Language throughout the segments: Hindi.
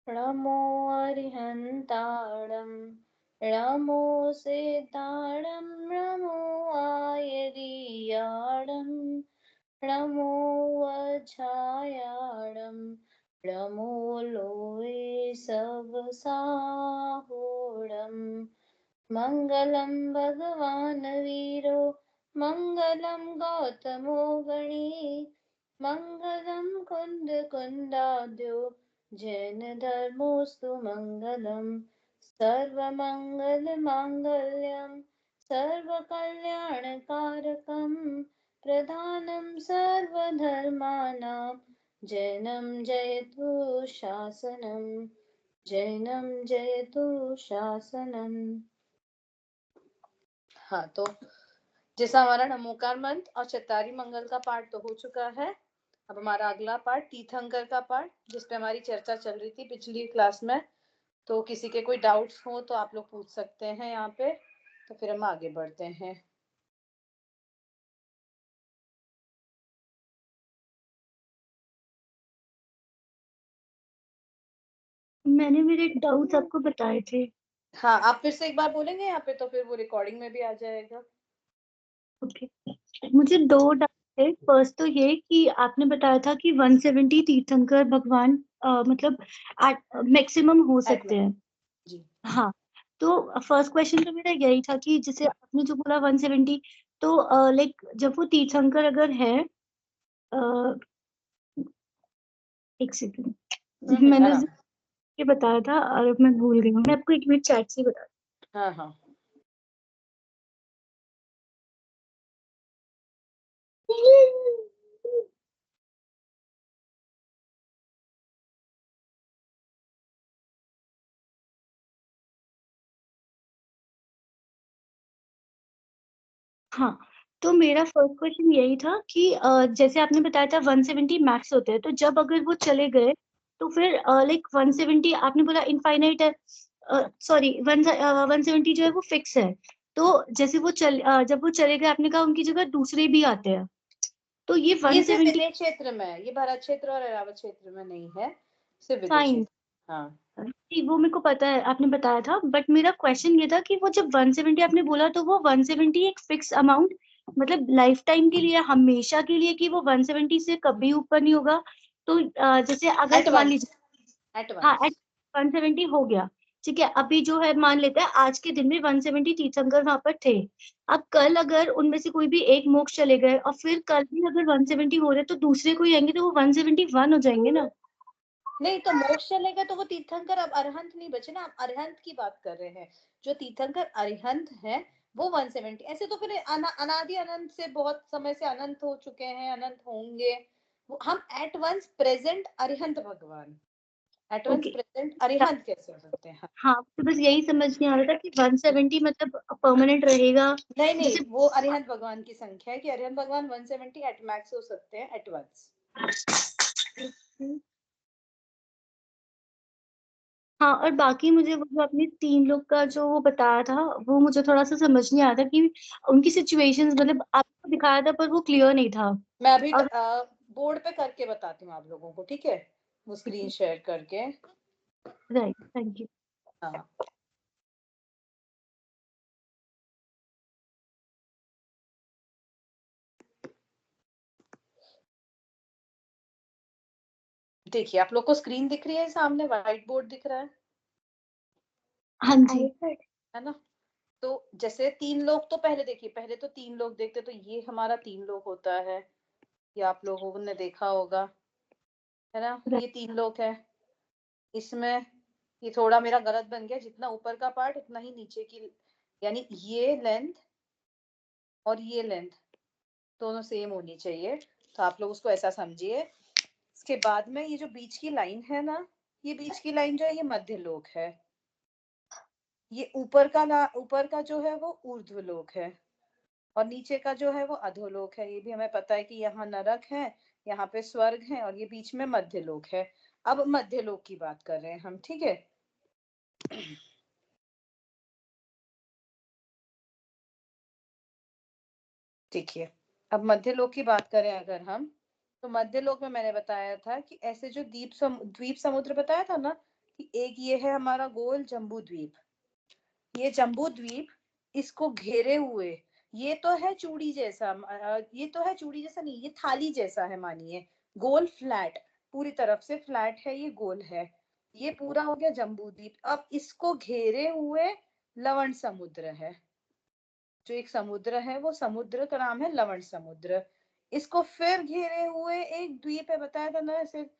नमो अरिहन्ताणं नमो सेताणं नमो आयर्याणं नमो वज्रायाणं नमो लोये सवसाहोणं मङ्गलं भगवान् वीरो मङ्गलं गौतमो गणी मङ्गलं कुन्दकुन्दाद्यो जैनधर्मोऽस्तु मङ्गलं सर्वमङ्गलमाङ्गल्यं सर्वकल्याणकारकं प्रधानं सर्वधर्माणां जैनं जयतु शासनं जैनं जयतु शासनम। हाँ, तो जैसा हमारा नमोकार मंत्र और चतारी मंगल का पाठ तो हो चुका है। अब हमारा अगला पाठ तीर्थंकर का पाठ, जिसपे हमारी चर्चा चल रही थी पिछली क्लास में। तो किसी के कोई डाउट्स हो तो आप लोग पूछ सकते हैं यहाँ पे, तो फिर हम आगे बढ़ते हैं। मैंने मेरे डाउट्स आपको बताए थे। हाँ, आप फिर से एक बार बोलेंगे यहाँ पे, तो फिर वो रिकॉर्डिंग में भी आ जाएगा। ओके, मुझे दो डाउट थे। फर्स्ट तो ये कि आपने बताया था कि 170 तीर्थंकर भगवान मतलब मैक्सिमम हो सकते हैं जी। हाँ, तो फर्स्ट क्वेश्चन तो मेरा यही था कि जैसे आपने जो बोला 170, तो लाइक जब वो तीर्थंकर अगर है एक सेकंड, मैंने ये बताया था और मैं भूल गई हूँ। मैं आपको एक मिनट चैट से बता। हाँ हाँ हाँ, तो मेरा फर्स्ट क्वेश्चन यही था कि जैसे आपने बताया था 170 मैक्स होते हैं, तो जब अगर वो चले गए तो फिर लाइक 170 आपने बोला इनफाइनाइट है, सॉरी 170 जो है वो फिक्स है। तो जैसे वो जब वो चले गए आपने कहा उनकी जगह दूसरे भी आते हैं, तो ये 170 विजय क्षेत्र में है, ये भारत क्षेत्र और ऐरावत क्षेत्र में नहीं है, सिर्फ विजय फाइन। क्षेत्र। हाँ, वो मेरे को पता है, आपने बताया था, बट मेरा क्वेश्चन ये था कि वो जब 170 आपने बोला तो वो 170 एक फिक्स अमाउंट, मतलब लाइफ टाइम के लिए, हमेशा के लिए, कि वो 170 से कभी ऊपर नहीं होगा? तो जैसे अगर मान लीजिए हाँ एट 170 हो गया, ठीक है, अभी जो है मान लेते हैं आज के दिन में 170 तीर्थंकर वहां पर थे। अब कल अगर उनमें से कोई भी एक मोक्ष चले गए और फिर कल भी अगर 170 हो रहे तो दूसरे कोई आएंगे तो वो 171 हो जाएंगे ना? नहीं तो मोक्ष चलेगा तो वो तीर्थंकर अब अरहंत नहीं बचे ना, आप अरहंत की बात कर रहे हैं। जो तीर्थंकर अरिहंत हैं वो 170, ऐसे तो फिर अनादि अनंत से बहुत समय से अनंत हो चुके हैं, अनंत होंगे। हम एट वंस प्रेजेंट अरिहंत भगवान, at once okay, present Arihant कैसे हो सकते हैं? हाँ, तो बस यही समझ नहीं आ रहा था कि 170 मतलब परमानेंट रहेगा। नहीं नहीं, जैसे वो अरिहंत भगवान की संख्या है कि अरिहंत भगवान 170 एट मैक्स हो सकते हैं एट वंस। हाँ, और बाकी मुझे वो जो आपने 3 लोग का जो वो बताया था, वो मुझे थोड़ा सा समझ नहीं आया था कि उनकी सिचुएशंस, मतलब आपको दिखाया था पर वो क्लियर नहीं था। मैं अभी और बोर्ड पे करके बताती हूँ आप लोगों को, ठीक है, वो स्क्रीन शेयर करके। Right, thank you. हाँ, देखिए आप लोग को स्क्रीन दिख रही है, सामने व्हाइट बोर्ड दिख रहा हाँ जी। है ना? तो जैसे 3 लोग, तो पहले देखिए, पहले तो 3 लोग देखते, तो ये हमारा 3 लोग होता है, ये आप लोगों ने देखा होगा, है ना? राइट, ये 3 लोग है। इसमें ये थोड़ा मेरा गलत बन गया, जितना ऊपर का पार्ट उतना ही नीचे की, यानी ये लेंथ और ये लेंथ दोनों सेम होनी चाहिए। तो आप लोग उसको ऐसा समझिए। इसके बाद में ये जो बीच की लाइन है ना, ये बीच की लाइन जो है ये मध्य लोक है। ये ऊपर का जो है वो ऊर्ध्व लोक है, और नीचे का जो है वो अधोलोक है। ये भी हमें पता है कि यहाँ नरक है, यहाँ पे स्वर्ग है, और ये बीच में मध्य लोक है। अब मध्य लोक की बात कर रहे हैं हम, ठीक है। देखिए, अब मध्य लोक की बात करें अगर हम, तो मध्य लोक में मैंने बताया था कि ऐसे जो द्वीप समुद्र बताया था ना, कि एक ये है हमारा गोल जम्बू द्वीप, ये जम्बू द्वीप इसको घेरे हुए ये तो है चूड़ी जैसा, ये तो है चूड़ी जैसा नहीं, ये थाली जैसा है मानिए, गोल फ्लैट, पूरी तरफ से फ्लैट है, ये गोल है, ये पूरा हो गया जम्बू द्वीप। अब इसको घेरे हुए लवण समुद्र है, जो एक समुद्र है वो समुद्र का नाम है लवण समुद्र। इसको फिर घेरे हुए एक द्वीप है, बताया था ना, सिर्फ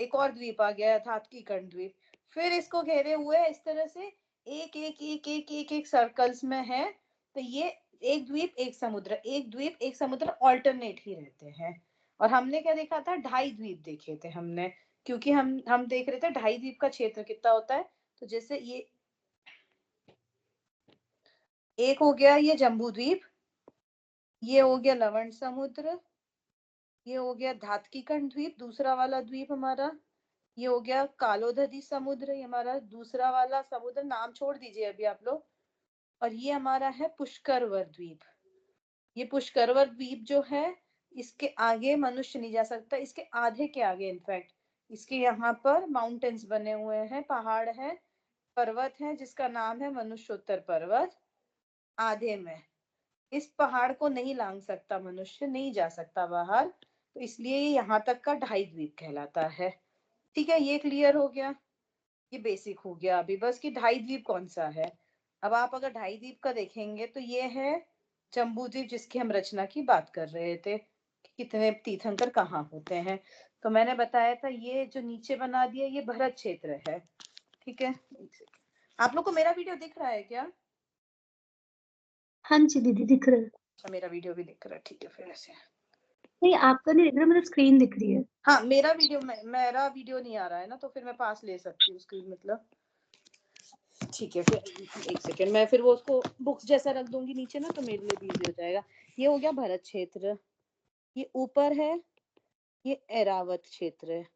एक और द्वीप आ गया धात्कीकर्ण द्वीप। फिर इसको घेरे हुए इस तरह से एक एक एक एक एक एक सर्कल्स में है, तो ये एक द्वीप एक समुद्र, एक द्वीप एक समुद्र ऑल्टरनेट ही रहते हैं। और हमने क्या देखा था, ढाई द्वीप देखे थे हमने, क्योंकि हम देख रहे थे ढाई द्वीप का क्षेत्र कितना होता है। तो जैसे ये एक हो गया ये जम्बू द्वीप, ये हो गया लवण समुद्र, ये हो गया धात्कीकर्ण द्वीप दूसरा वाला द्वीप हमारा, ये हो गया कालोदधी समुद्र, ये हमारा दूसरा वाला समुद्र, नाम छोड़ दीजिए अभी आप लोग। और ये हमारा है पुष्करवर द्वीप। ये पुष्करवर द्वीप जो है इसके आगे मनुष्य नहीं जा सकता, इसके आधे के आगे इनफैक्ट इसके यहाँ पर माउंटेन्स बने हुए हैं, पहाड़ है, पर्वत है जिसका नाम है मनुष्योत्तर पर्वत। आधे में इस पहाड़ को नहीं लांग सकता मनुष्य, नहीं जा सकता बाहर, तो इसलिए ये यहाँ तक का ढाई द्वीप कहलाता है। ठीक है, ये क्लियर हो गया, ये बेसिक हो गया अभी बस कि ढाई द्वीप कौन सा है। अब आप अगर ढाई द्वीप का देखेंगे तो ये है जम्बू द्वीप जिसकी हम रचना की बात कर रहे थे कि कितने तीर्थंकर कहाँ होते हैं। तो मैंने बताया था ये जो नीचे बना दिया ये भरत क्षेत्र है। ठीक है, आप लोग को मेरा वीडियो दिख रहा है क्या? हाँ जी दीदी दिख रहा है। अच्छा, मेरा वीडियो भी दिख रहा है, ठीक है फिर ऐसे। नहीं आपका नहीं दिख रहा, मतलब स्क्रीन दिख रही है। हाँ, मेरा वीडियो नहीं आ रहा है ना, तो फिर मैं पास ले सकती हूँ स्क्रीन, मतलब ठीक है। फिर एक सेकेंड, मैं फिर वो उसको बुक्स जैसा रख दूंगी नीचे ना, तो मेरे लिए भी इजी हो जाएगा। ये हो गया भरत क्षेत्र, ये ऊपर है, ये एरावत क्षेत्र है।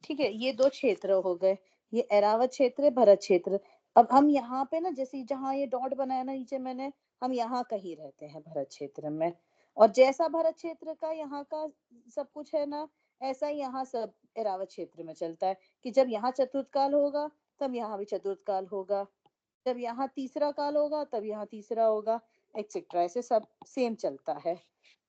ठीक है, ये दो क्षेत्र हो गए, ये एरावत क्षेत्र, भरत क्षेत्र। अब हम यहाँ पे ना, जैसे जहाँ ये डॉट बनाया ना नीचे मैंने, हम यहाँ कहीं रहते हैं भरत क्षेत्र में। और जैसा भरत क्षेत्र का यहाँ का सब कुछ है ना, ऐसा ही यहाँ सब एरावत क्षेत्र में चलता है कि जब यहाँ चतुर्थ काल होगा तब यहाँ भी चतुर्थ काल होगा, जब यहाँ तीसरा काल होगा तब यहाँ तीसरा होगा, एक्सेट्रा, ऐसे सब सेम चलता है।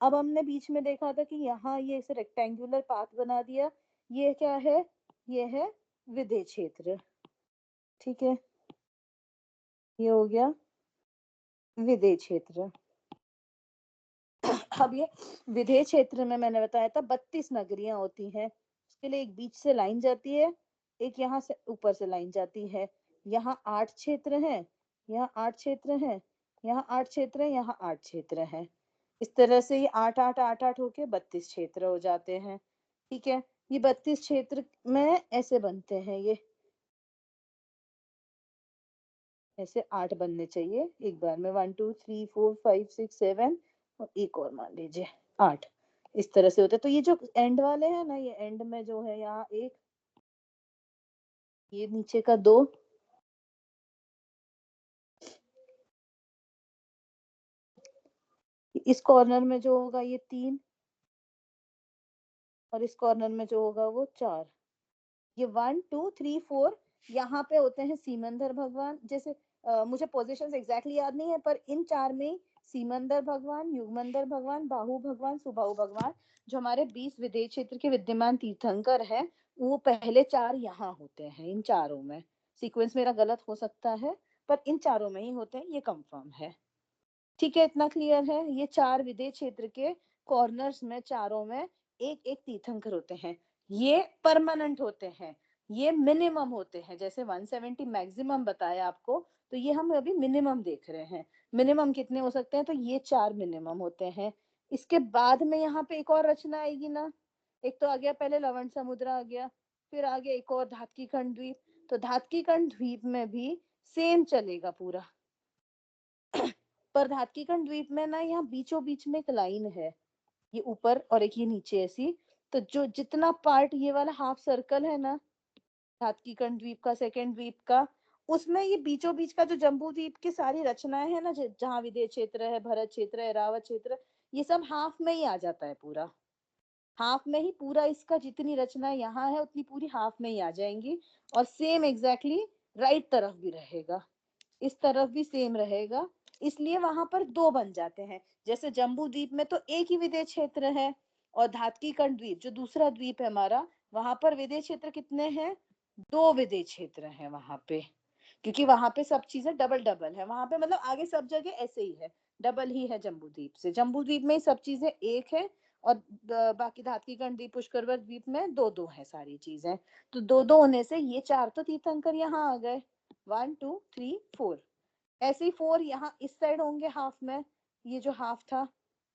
अब हमने बीच में देखा था कि यहाँ ये ऐसे रेक्टेंगुलर पाथ बना दिया, ये क्या है, ये है विधेय क्षेत्र। ठीक है, ये हो गया विधेय क्षेत्र। अब ये विधेय क्षेत्र में मैंने बताया था 32 नगरियां होती हैं, उसके लिए एक बीच से लाइन जाती है, एक यहाँ से ऊपर से लाइन जाती है। यहाँ 8 क्षेत्र हैं, यहाँ 8 क्षेत्र हैं, यहाँ 8 क्षेत्र हैं, यहाँ 8 क्षेत्र हैं। इस तरह से ये 8 8 8 8 होके 32 क्षेत्र हो जाते हैं। ठीक है, ये 32 क्षेत्र में ऐसे बनते हैं, ये ऐसे 8 बनने चाहिए एक बार में, 1 2 3 4 5 6 7 और एक और मान लीजिए 8, इस तरह से होते हैं। तो ये जो एंड वाले हैं ना, ये एंड में जो है यहाँ एक, ये नीचे का 2, इस कॉर्नर में जो होगा ये 3, और इस कॉर्नर में जो होगा वो 4। ये 1 2 3 4 यहाँ पे होते हैं सीमंदर भगवान। जैसे मुझे पोजीशंस एग्जैक्टली याद नहीं है, पर इन 4 में सीमंदर भगवान, युगमंदर भगवान, बाहु भगवान, सुबाहु भगवान, जो हमारे 20 विदेश क्षेत्र के विद्यमान तीर्थंकर हैं, वो पहले 4 यहाँ होते हैं, इन चारों में। सीक्वेंस मेरा गलत हो सकता है, पर इन चारों में ही होते हैं, ये कंफर्म है। ठीक है, इतना क्लियर है। ये 4 विदेश क्षेत्र के कॉर्नर्स में चारों में एक एक तीर्थंकर होते हैं, ये परमानेंट होते हैं, ये मिनिमम होते हैं। जैसे 170 मैक्सिमम बताया आपको, तो ये हम अभी मिनिमम देख रहे हैं। मिनिमम कितने हो सकते हैं, तो ये 4 मिनिमम होते हैं। इसके बाद में यहाँ पे एक और रचना आएगी ना, एक तो आ गया पहले लवण समुद्र आ गया, फिर आ गया एक और धात्कीकर्ण द्वीप। तो धात्कीकर्ण द्वीप में भी सेम चलेगा पूरा, पर धात्कीकर्ण द्वीप में ना यहाँ बीचों बीच में एक लाइन है, ये ऊपर और एक ये नीचे ऐसी। तो जो जितना पार्ट ये वाला हाफ सर्कल है ना धात्कीकर्ण द्वीप का, सेकंड द्वीप का, उसमें ये बीचों बीच का जो जम्बू द्वीप की सारी रचनाएं है ना, जहाँ विदेह क्षेत्र है, भरत क्षेत्र है, रावत क्षेत्र, ये सब हाफ में ही आ जाता है पूरा। हाफ में ही पूरा इसका जितनी रचना यहाँ है उतनी पूरी हाफ में ही आ जाएंगी, और सेम एग्जैक्टली राइट तरफ भी रहेगा, इस तरफ भी सेम रहेगा, इसलिए वहां पर दो बन जाते हैं। जैसे जम्बू द्वीप में तो एक ही विदेश क्षेत्र है, और धात्कीकर्ण द्वीप जो दूसरा द्वीप है हमारा, वहां पर विदेश क्षेत्र कितने हैं, दो विदेश क्षेत्र हैं वहां पे, क्योंकि वहां पे सब चीजें डबल डबल है वहां पे, मतलब आगे सब जगह ऐसे ही है, डबल ही है जम्बू द्वीप से। जम्बू द्वीप में सब चीजें एक है, और बाकी धात्कीकर्ण द्वीप पुष्कर द्वीप में दो दो है सारी चीजें। तो दो दो होने से ये चार तो तीर्थंकर यहाँ आ गए, 1 2 3 4। ऐसे ही 4 यहाँ इस साइड होंगे हाफ में, ये जो हाफ था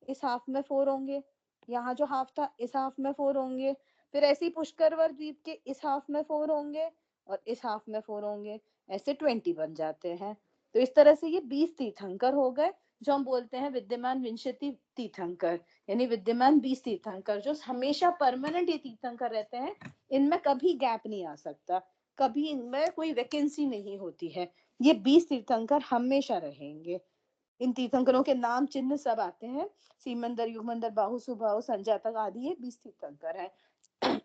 इस हाफ में 4 होंगे, यहाँ जो हाफ था इस हाफ में 4 होंगे, फिर ऐसे ही पुष्कर द्वीप के इस हाफ में 4 होंगे और इस हाफ में 4 होंगे, ऐसे 20 बन जाते हैं। तो इस तरह से ये 20 तीर्थंकर हो गए, जो हम बोलते हैं विद्यमान विंशति तीर्थंकर, यानी विद्यमान 20 तीर्थंकर, जो हमेशा परमानेंट ये तीर्थंकर रहते हैं, इनमें कभी गैप नहीं आ सकता, कभी इनमें कोई वैकेंसी नहीं होती है, ये 20 तीर्थंकर हमेशा रहेंगे। इन तीर्थंकरों के नाम चिन्ह सब आते हैं, सीमंदर, युगमंदर, बाहु, सुबाहु, संजातक आदि, ये 20 तीर्थंकर हैं।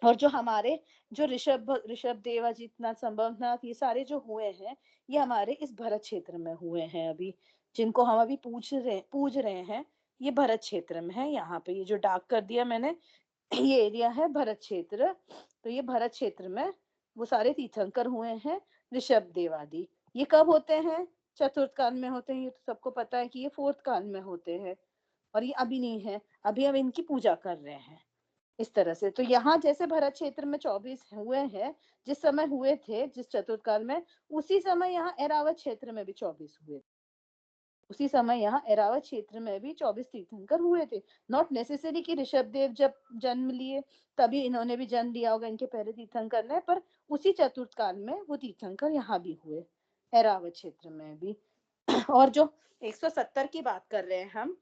और जो हमारे जो ऋषभ देव, अजितनाथ, संभवनाथ, ये सारे जो हुए हैं, ये हमारे इस भरत क्षेत्र में हुए हैं अभी, जिनको हम अभी पूज रहे हैं, ये भरत क्षेत्र में है। यहाँ पे ये जो डार्क कर दिया मैंने, ये एरिया है भरत क्षेत्र, तो ये भरत क्षेत्र में वो सारे तीर्थंकर हुए हैं ऋषभ देव आदि। ये कब होते हैं, चतुर्थ काल में होते हैं, ये तो सबको पता है कि ये फोर्थ काल में होते हैं, और ये अभी नहीं है, अभी हम इनकी पूजा कर रहे हैं इस तरह से। तो यहाँ जैसे भरत क्षेत्र में 24 हुए हैं, जिस समय हुए थे जिस चतुर्थ काल में, उसी समय यहाँ एरावत क्षेत्र में भी 24 हुए, उसी समय यहाँ एरावत क्षेत्र में भी 24 तीर्थंकर हुए थे। नॉट नेसेसरी कि ऋषभ देव जब जन्म लिए तभी इन्होंने भी जन्म लिया होगा, इनके पहले तीर्थंकर ने, पर उसी चतुर्थ काल में वो तीर्थंकर यहाँ भी हुए, एरावत क्षेत्र में भी। और जो 170 की बात कर रहे हैं हम,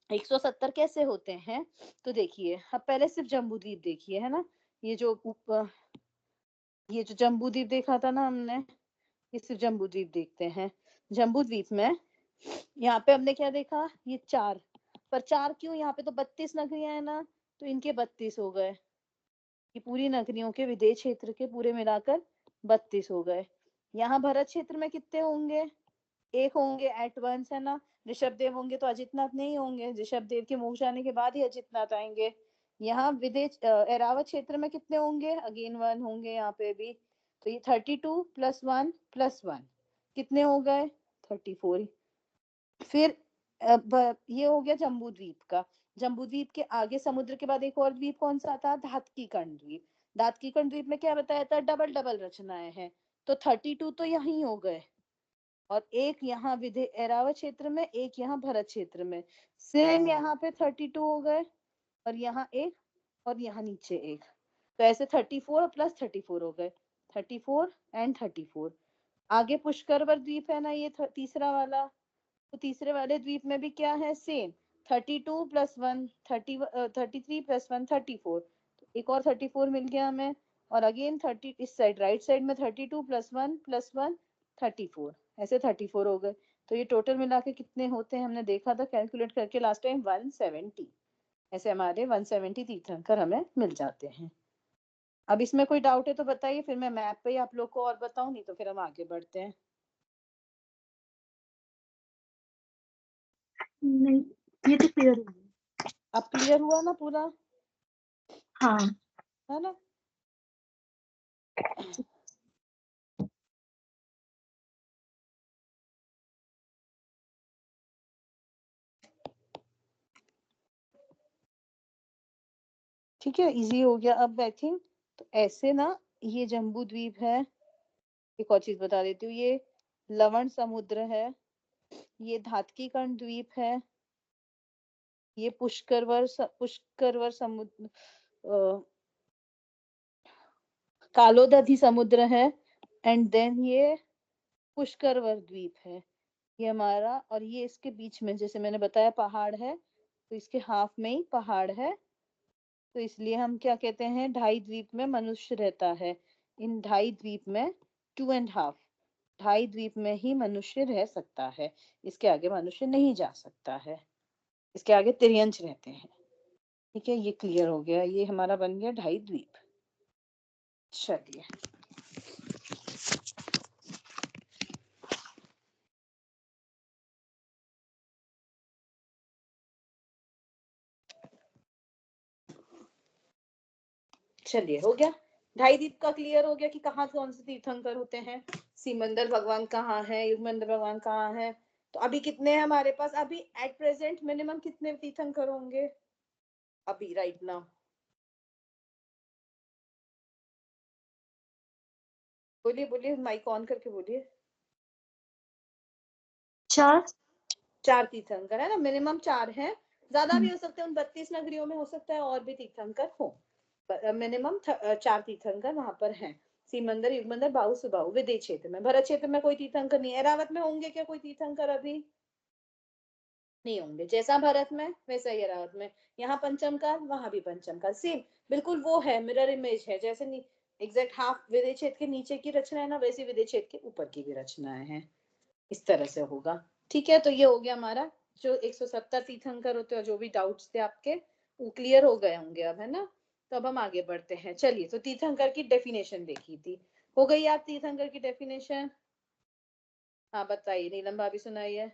170 कैसे होते हैं, तो देखिए अब पहले सिर्फ जम्बूद्वीप देखिए, है ना, ये जो ये जो जम्बूद्वीप देखा था ना हमने, ये सिर्फ जम्बूद्वीप देखते हैं। जम्बूद्वीप में यहाँ पे हमने क्या देखा, ये 4, पर 4 क्यों, यहाँ पे तो 32 नगरियां है ना, तो इनके 32 हो गए, ये पूरी नगरियों के विदेश क्षेत्र के पूरे मिलाकर 32 हो गए। यहाँ भरत क्षेत्र में कितने होंगे, एक होंगे एट वंस, है ना, ऋषभ देव होंगे तो अजितनाथ नहीं होंगे, ऋषभ देव के मोक्ष आने के बाद ही अजितनाथ आएंगे। यहाँ विदेश एरावत क्षेत्र में कितने होंगे, अगेन 1 होंगे यहाँ पे भी, तो ये 32 + 1 + 1 कितने हो गए, 34। फिर ये हो गया जम्बू द्वीप का। जम्बू द्वीप के आगे समुद्र के बाद एक और द्वीप कौन सा था, धात्कीकर्ण द्वीप। धात्कीकर्ण द्वीप में क्या बताया था, डबल डबल रचनाएं हैं, तो 32 तो यही हो गए, और एक यहाँ एरावत क्षेत्र में, एक यहाँ भरत क्षेत्र में, सेम यहाँ पे 32 हो गए, और यहाँ एक, और यहाँ नीचे एक, तो ऐसे 34 + 34 हो गए, 34 एंड 34। आगे पुष्कर द्वीप है ना, ये तीसरा वाला, तो तीसरे वाले द्वीप में भी क्या है, सेम 32 + 1 33 + 1 34, तो एक और 34 मिल गया हमें, और अगेन 30 इस साइड राइट साइड में 32 + 1 + 1 34, ऐसे 34 हो गए। तो ये टोटल मिला के कितने होते हैं, हमने देखा था कैलकुलेट करके लास्ट टाइम, 170। ऐसे हमारे 170 तीर्थंकर हमें मिल जाते हैं। अब इसमें कोई डाउट है तो बताइए, फिर मैं मैप पे ही आप लोग को और बताऊं, नहीं तो फिर हम आगे बढ़ते हैं। नहीं, ये तो क्लियर हो गया। अब क्लियर हुआ ना पूरा, हाँ। है ना। ठीक है, इजी हो गया अब आई थिंक। तो ऐसे ना, ये जम्बू द्वीप है, एक और चीज बता देती हूँ, ये लवण समुद्र है, ये धात्कीकर्ण द्वीप है, ये पुष्करवर समुद्र, कालोदधि समुद्र है, एंड देन ये पुष्करवर द्वीप है, ये हमारा, और ये इसके बीच में जैसे मैंने बताया पहाड़ है, तो इसके हाफ में ही पहाड़ है, तो इसलिए हम क्या कहते हैं, ढाई द्वीप में मनुष्य रहता है। इन ढाई द्वीप में 2.5, ढाई द्वीप में ही मनुष्य रह सकता है, इसके आगे मनुष्य नहीं जा सकता है, इसके आगे तिर्यंच रहते हैं। ठीक है, ये क्लियर हो गया, ये हमारा बन गया ढाई द्वीप। चलिए चलिए हो गया, ढाई द्वीप का क्लियर हो गया कि कहाँ कौन से तीर्थंकर होते हैं। सिमंदर भगवान कहाँ है, युगमंदर भगवान कहाँ है। तो अभी कितने हैं हमारे पास, अभी एट प्रेजेंट मिनिमम कितने तीर्थंकर होंगे अभी राइट नाउ? बोलिए बोलिए, माइक ऑन करके बोलिए। 4 4 तीर्थंकर है ना, मिनिमम 4 हैं, ज्यादा भी हो सकते हैं, उन 32 नगरियों में हो सकता है और भी तीर्थंकर हो। मिनिमम 4 तीर्थंकर वहां पर हैं। सीमंदर, युगमंदर, बाहु, सुबाहु। विदेह क्षेत्र में, भरत क्षेत्र में कोई तीर्थंकर नहीं है। एरावत में होंगे क्या कोई तीर्थंकर? अभी नहीं होंगे। जैसा भरत में वैसा ही एरावत में। यहाँ पंचम काल, वहां भी पंचम काल, सेम बिल्कुल वो है, मिरर इमेज है। जैसे एग्जैक्ट हाफ विदेह क्षेत्र के नीचे की रचना है ना, वैसे विदेह क्षेत्र के ऊपर की भी रचनाएं हैं। इस तरह से होगा। ठीक है, तो ये हो गया हमारा जो 170 तीर्थंकर होते हैं। जो भी डाउट्स थे आपके वो क्लियर हो गए होंगे अब, है ना। तो अब हम आगे बढ़ते हैं। चलिए, तो तीर्थंकर की डेफिनेशन देखी थी, हो गई आप तीर्थंकर की डेफिनेशन? हाँ बताइए, नीलम भाभी सुनाइए।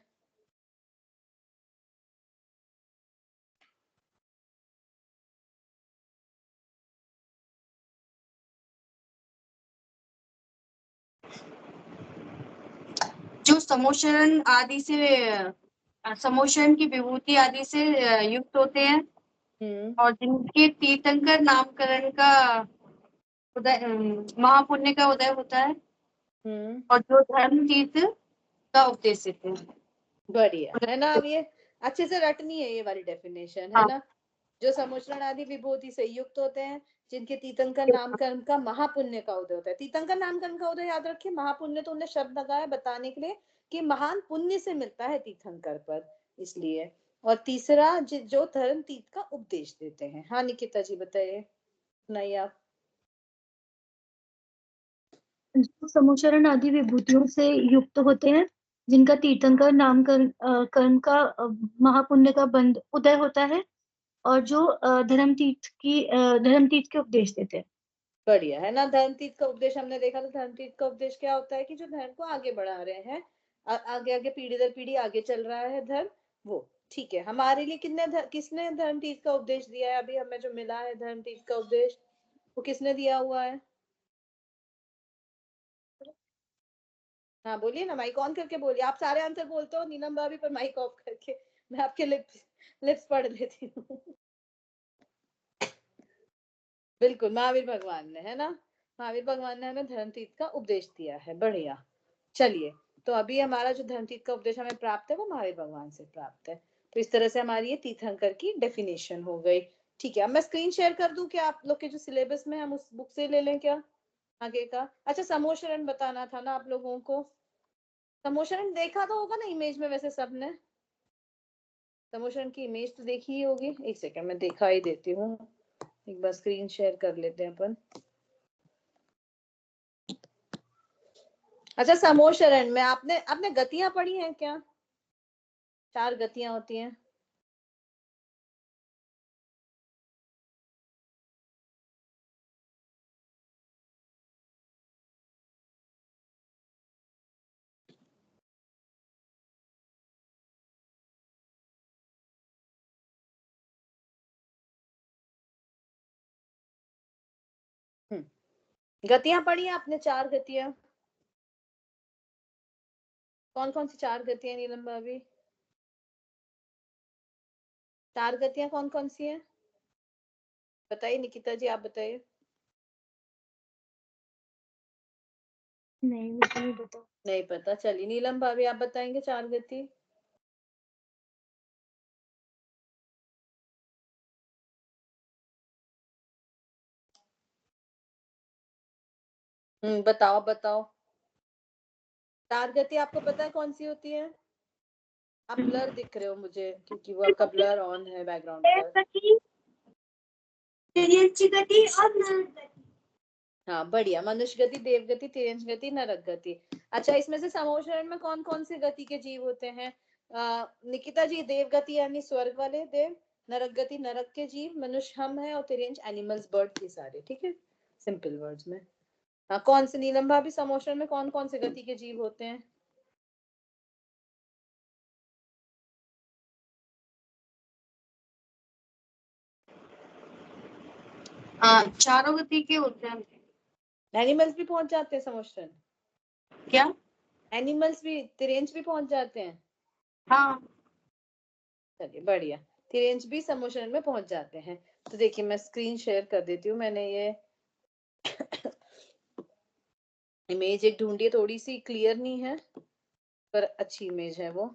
जो समोशरण आदि से समोशरण की विभूति आदि से युक्त होते हैं और जिनके तीर्थंकर नामकरण का उदय महापुण्य का उदय होता है और जो धर्म तीर्थ का उपदेश देते हैं। बढ़िया है ना। अब ये अच्छे से रटनी है ये वाली डेफिनेशन, है ना। जो समुचरण आदि विभूति से युक्त होते हैं, जिनके तीर्थंकर नामकरण का महापुण्य का उदय होता है। तीर्थंकर नामकरण का उदय याद रखिए, महापुण्य तो उन्हें शब्द लगाया बताने के लिए कि महान पुण्य से मिलता है तीर्थंकर पर, इसलिए। और तीसरा जो धर्म तीर्थ का उपदेश देते हैं। हाँ निकिता जी बताइए, नहीं आप। जो समोशरण आदि विभूतियों से युक्त होते हैं, जिनका तीर्थंकर नामकरण करण का महापुण्य का बंध उदय होता है और जो धर्म तीर्थ के उपदेश देते हैं। बढ़िया है ना। धर्म तीर्थ का उपदेश हमने देखा था। धर्म तीर्थ का उपदेश क्या होता है कि जो धर्म को आगे बढ़ा रहे हैं, आगे आगे पीढ़ी दर पीढ़ी आगे चल रहा है धर्म, वो। ठीक है, हमारे लिए किसने धर्म तीर्थ का उपदेश दिया है? अभी हमें जो मिला है धर्म तीर्थ का उपदेश, वो किसने दिया हुआ है? हाँ बोलिए ना, माइक ऑन करके बोलिए। आप सारे आंसर बोलते हो नीलम भाभी, पर माइक ऑफ करके मैं आपके लिप्स पढ़ लेती हूँ। बिल्कुल, महावीर भगवान ने, है ना। महावीर भगवान ने हमें धर्म तीर्थ का उपदेश दिया है। बढ़िया। चलिए, तो अभी हमारा जो धर्म तीर्थ का उपदेश हमें प्राप्त है वो महावीर भगवान से प्राप्त है। तो इस तरह से हमारी ये तीर्थंकर की डेफिनेशन हो गई। ठीक है, अब मैं स्क्रीन शेयर कर दूं क्या आप लोग के जो सिलेबस में, हम उस बुक से ले लें क्या आगे का? अच्छा, समोशरण बताना था ना आप लोगों को। समोशरण देखा तो होगा ना इमेज में, वैसे सबने समोशरण की इमेज तो देखी ही होगी। एक सेकंड मैं दिखा ही देती हूँ, एक बार स्क्रीन शेयर कर लेते हैं अपन। अच्छा, समोशरण में आपने आपने गतियां पढ़ी हैं क्या? 4 गतियां होती हैं। गतियां पढ़ी हैं आपने? 4 गतियां, कौन कौन सी 4 गतियां नीलम भाभी? 4 गतियां कौन कौन सी हैं बताइए, निकिता जी आप बताइए। नहीं, मुझे नहीं पता। नहीं पता, चलिए नीलम भाभी आप बताएंगे 4 गति। बताओ बताओ। 4 गति आपको पता है कौन सी होती है? आप ब्लर दिख रहे हो मुझे, क्योंकि वो आपका ब्लर ऑन है बैकग्राउंड पर। हाँ बढ़िया, मनुष्य गति, देव गति, तिर्यंश गति, नरक गति। अच्छा, इसमें से समोशरण में कौन कौन से गति के जीव होते हैं? निकिता जी, देव गति यानी स्वर्ग वाले देव, नरक गति नरक के जीव, मनुष्य हम है, और तिर्यंच एनिमल्स बर्ड के सारे, ठीक है, सिंपल वर्ड्स में। हाँ, कौन से नीलम भाभी समोषण में कौन कौन से गति के जीव होते हैं? चारों गति के होते हैं। एनिमल्स भी पहुंच जाते हैं समोषण? क्या? एनिमल्स भी, तिर्यंच भी पहुंच जाते हैं? हाँ। चलिए बढ़िया, तिर्यंच भी समोषण में पहुंच जाते हैं। तो देखिए मैं स्क्रीन शेयर कर देती हूँ, मैंने ये इमेज एक ढूंढी है, थोड़ी सी क्लियर नहीं है पर अच्छी इमेज है वो।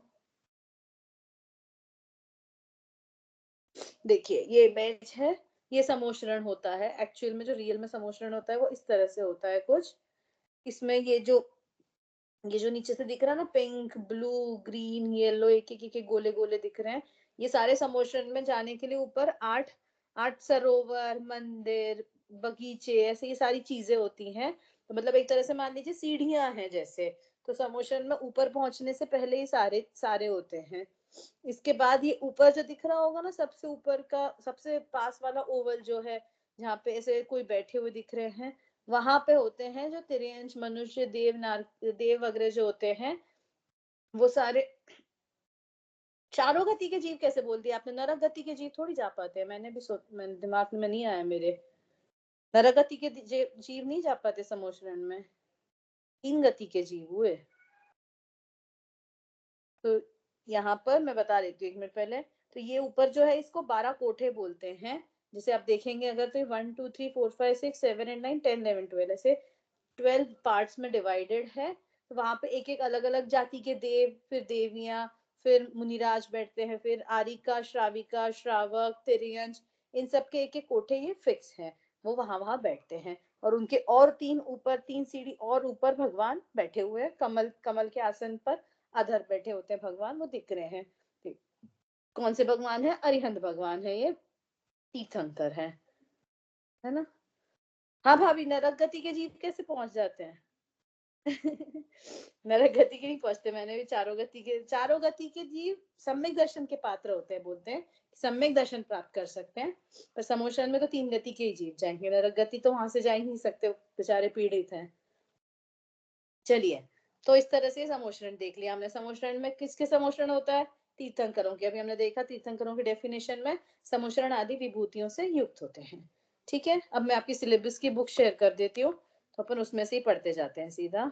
देखिए ये इमेज है, ये समोषण होता है एक्चुअल में, जो रियल में समोषण होता है वो इस तरह से होता है कुछ। इसमें ये जो नीचे से दिख रहा है ना, पिंक ब्लू ग्रीन येलो, एक एक गोले गोले दिख रहे हैं, ये सारे समोषण में जाने के लिए ऊपर 8 सरोवर, मंदिर, बगीचे, ऐसे ये सारी चीजें होती हैं। तो मतलब एक तरह से मान लीजिए सीढ़ियां हैं जैसे। तो समोषण में ऊपर पहुंचने से पहले ये सारे सारे होते हैं। इसके बाद ये ऊपर जो दिख रहा होगा ना, सबसे ऊपर का सबसे पास वाला ओवल जो है, जहाँ पे ऐसे कोई बैठे हुए दिख रहे हैं, वहां पे होते हैं जो तिर्यंच, मनुष्य, देव वगैरह जो होते हैं वो सारे। चारों गति के जीव कैसे बोल दिया आपने? नरक गति के जीव थोड़ी जा पाते हैं, मैंने भी दिमाग में नहीं आया मेरे। नरक गति के जीव नहीं जा पाते समोषण में, 3 गति के जीव हुए। तो यहाँ पर मैं बता देती हूँ 1 मिनट पहले। तो ये ऊपर जो है इसको 12 कोठे बोलते हैं। जैसे आप देखेंगे अगर, तो 1 2 3 4 5 6 7 8 9 10 11 12 ऐसे 12 पार्ट्स में डिवाइडेड है। तो वहां पे एक एक अलग अलग जाति के देव, फिर देवियां, फिर मुनिराज बैठते हैं, फिर आरिका, श्राविका, श्रावक, तिर्यंच, इन सब के एक एक कोठे ये फिक्स हैं, वो वहां वहां बैठते हैं। और उनके और 3 ऊपर, 3 सीढ़ी और ऊपर भगवान बैठे हुए हैं, कमल कमल के आसन पर अधर बैठे होते हैं भगवान, वो दिख रहे हैं। कौन से भगवान है? अरिहंत भगवान है, ये तीर्थंकर है ना। हाँ भाभी, नरक गति के जीव कैसे पहुंच जाते हैं? नरक गति के नहीं पहुंचते, मैंने भी चारों गति के जीव सम्यक दर्शन के पात्र होते हैं, बोलते हैं सम्यक दर्शन प्राप्त कर सकते हैं। पर समोषण में तो 3 गति के ही जीव जाएंगे, नरक गति तो वहां से जा ही नहीं सकते, बेचारे पीड़ित हैं। चलिए, तो इस तरह से समोषण देख लिया हमने। समोषण में किसके समोषण होता है? तीर्थंकरों के। अभी हमने देखा तीर्थंकरों के डेफिनेशन में समोषण आदि विभूतियों से युक्त होते हैं। ठीक है, अब मैं आपकी सिलेबस की बुक शेयर कर देती हूँ, तो अपन उसमें से ही पढ़ते जाते हैं सीधा।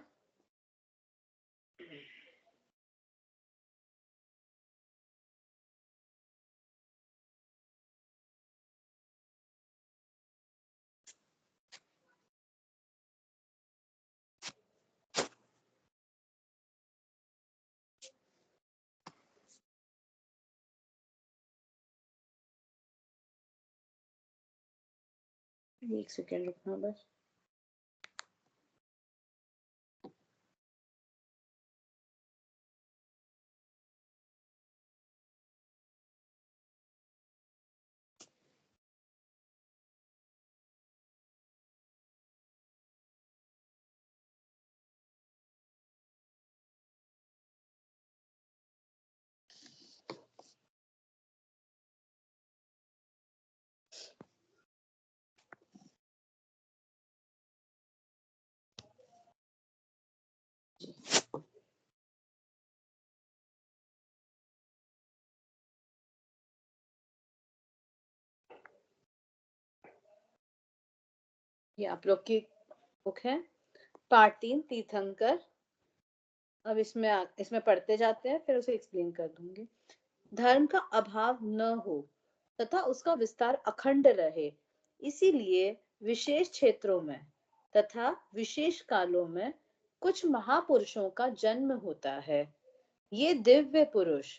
एक सेकेंड रुकना बस। ये आप लोग की बुक है, पार्ट 3 तीर्थंकर। अब इसमें पढ़ते जाते हैं, फिर उसे एक्सप्लेन कर दूंगी। धर्म का अभाव न हो तथा उसका विस्तार अखंड रहे, इसीलिए विशेष क्षेत्रों में तथा विशेष कालों में कुछ महापुरुषों का जन्म होता है। ये दिव्य पुरुष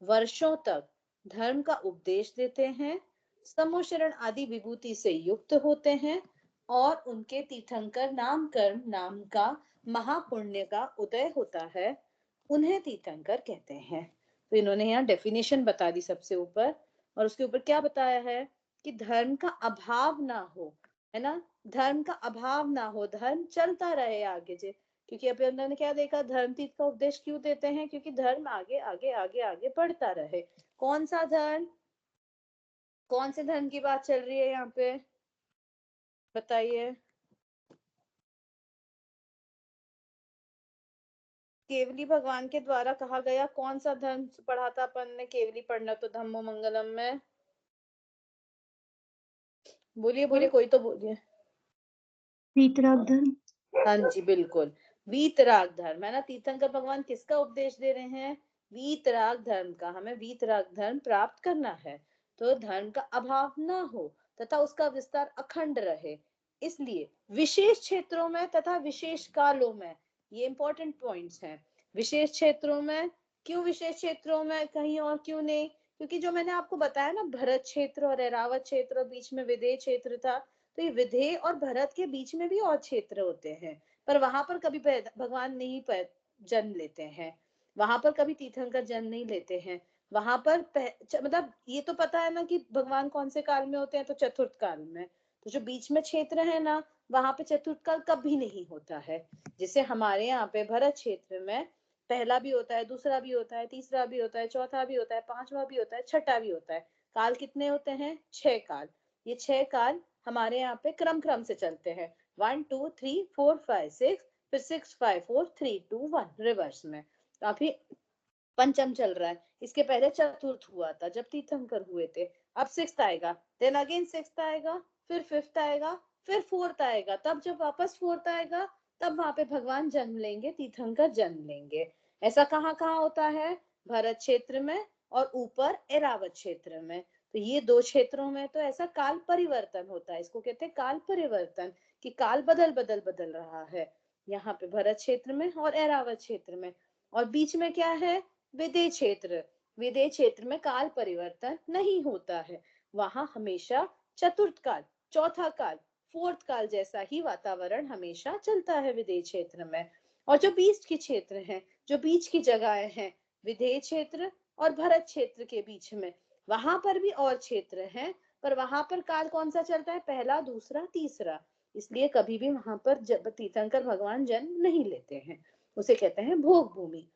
वर्षों तक धर्म का उपदेश देते हैं, समोशरण आदि विभूति से युक्त होते हैं, और उनके तीर्थंकर नाम कर्म नाम का महापुण्य का उदय होता है, उन्हें तीर्थंकर कहते हैं। तो इन्होंने यहाँ डेफिनेशन बता दी सबसे ऊपर, और उसके ऊपर क्या बताया है कि धर्म का अभाव ना हो, है ना, धर्म का अभाव ना हो, धर्म चलता रहे आगे जे। क्योंकि अभी उन्होंने क्या देखा, धर्म तीर्थ का उपदेश क्यों देते हैं? क्योंकि धर्म आगे आगे आगे आगे बढ़ता रहे। कौन सा धर्म? कौन से धर्म की बात चल रही है यहाँ पे, बताइए। केवली भगवान के द्वारा कहा गया कौन सा धर्म पढ़ा था अपन ने, केवली पढ़ना तो धम्मो मंगलम में, बोलिए बोलिए, कोई तो बोलिए। वीतराग धर्म। हाँ जी बिल्कुल, वीतराग धर्म है ना। तीर्थंकर भगवान किसका उपदेश दे रहे हैं, वीतराग धर्म का। हमें वीतराग धर्म प्राप्त करना है तो धर्म का अभाव ना हो तथा उसका विस्तार अखंड रहे, इसलिए विशेष क्षेत्रों में तथा विशेष कालों में, ये इंपॉर्टेंट पॉइंट्स हैं। विशेष क्षेत्रों में, क्यों विशेष क्षेत्रों में, कहीं और क्यों नहीं, क्योंकि जो मैंने आपको बताया ना, भरत क्षेत्र और ऐरावत क्षेत्र और बीच में विदेह क्षेत्र था, तो ये विदेह और भरत के बीच में भी और क्षेत्र होते हैं, पर वहां पर कभी भगवान नहीं जन्म लेते हैं, वहां पर कभी तीर्थंकर जन्म नहीं लेते हैं। वहां पर मतलब ये तो पता है ना कि भगवान कौन से काल में होते हैं, तो चतुर्थ काल में। तो जो बीच में क्षेत्र है ना, वहां पे चतुर्थ काल कभी नहीं होता है। जैसे हमारे यहाँ पे भरत क्षेत्र में पहला भी होता है, दूसरा भी होता है, तीसरा भी होता है, चौथा भी होता है, पांचवा भी होता है, छठा भी होता है। काल कितने होते हैं, 6 काल। ये 6 काल हमारे यहाँ पे क्रम क्रम से चलते हैं, 1 2 3 4 5 6, फिर 6 5 4 3 2 1 रिवर्स में। अभी पंचम चल रहा है, इसके पहले चतुर्थ हुआ था जब तीर्थंकर हुए थे, अब सिक्स्थ आएगा, देन अगेन सिक्स्थ आएगा, फिर फिफ्थ आएगा, फिर फोर्थ आएगा, तब जब वापस फोर्थ आएगा तब वहां पे भगवान जन्म लेंगे, तीर्थंकर जन्म लेंगे। ऐसा कहाँ कहाँ होता है, भरत क्षेत्र में और ऊपर ऐरावत क्षेत्र में। तो ये 2 क्षेत्रों में तो ऐसा काल परिवर्तन होता है, इसको कहते हैं काल परिवर्तन, कि काल बदल बदल बदल रहा है यहाँ पे भरत क्षेत्र में और ऐरावत क्षेत्र में। और बीच में क्या है, विदेह क्षेत्र। विदेह क्षेत्र में काल परिवर्तन नहीं होता है, वहां हमेशा चतुर्थ काल, चौथा काल, फोर्थ काल जैसा ही वातावरण हमेशा चलता है विदेह क्षेत्र में। और जो बीच के क्षेत्र हैं, जो बीच की जगहें हैं, विदेह क्षेत्र और भरत क्षेत्र के बीच में, वहां पर भी और क्षेत्र हैं, पर वहां पर काल कौन सा चलता है, पहला, दूसरा, तीसरा। इसलिए कभी भी वहां पर तीर्थंकर भगवान जन्म नहीं लेते हैं, उसे कहते हैं भोग भूमि।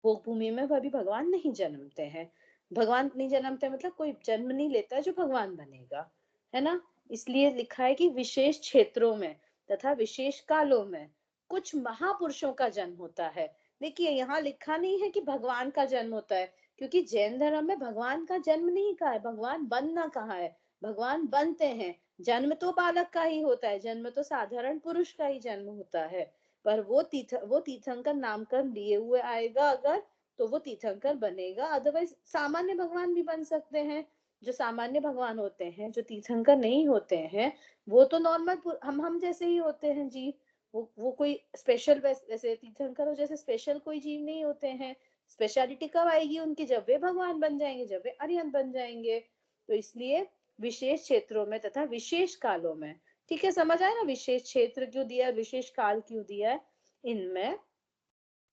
भोग भूमि में कभी भगवान नहीं जन्मते हैं। भगवान नहीं जन्मते मतलब कोई जन्म नहीं लेता जो भगवान बनेगा, है ना। इसलिए लिखा है कि विशेष क्षेत्रों में तथा विशेष कालों में कुछ महापुरुषों का जन्म होता है। देखिए यहाँ लिखा नहीं है कि भगवान का जन्म होता है, क्योंकि जैन धर्म में भगवान का जन्म नहीं कहा है, भगवान बनना कहा है। भगवान बनते हैं, जन्म तो बालक का ही होता है, जन्म तो साधारण पुरुष का ही जन्म होता है, पर वो तीर्थंकर नामकरण लिए हुए आएगा अगर, तो वो तीर्थंकर बनेगा। अदरवाइज सामान्य भगवान भी बन सकते हैं। जो सामान्य भगवान होते हैं, जो तीर्थंकर नहीं होते हैं, वो तो नॉर्मल हम जैसे ही होते हैं जीव। वो कोई स्पेशल, वैसे तीर्थंकर जैसे स्पेशल कोई जीव नहीं होते हैं। स्पेशलिटी कब आएगी उनकी, जब वे भगवान बन जाएंगे, जब वे अरिहंत बन जाएंगे। तो इसलिए विशेष क्षेत्रों में तथा विशेष कालों में, ठीक है, समझ आया ना, विशेष क्षेत्र क्यों दिया है, विशेष काल क्यों दिया है, इनमें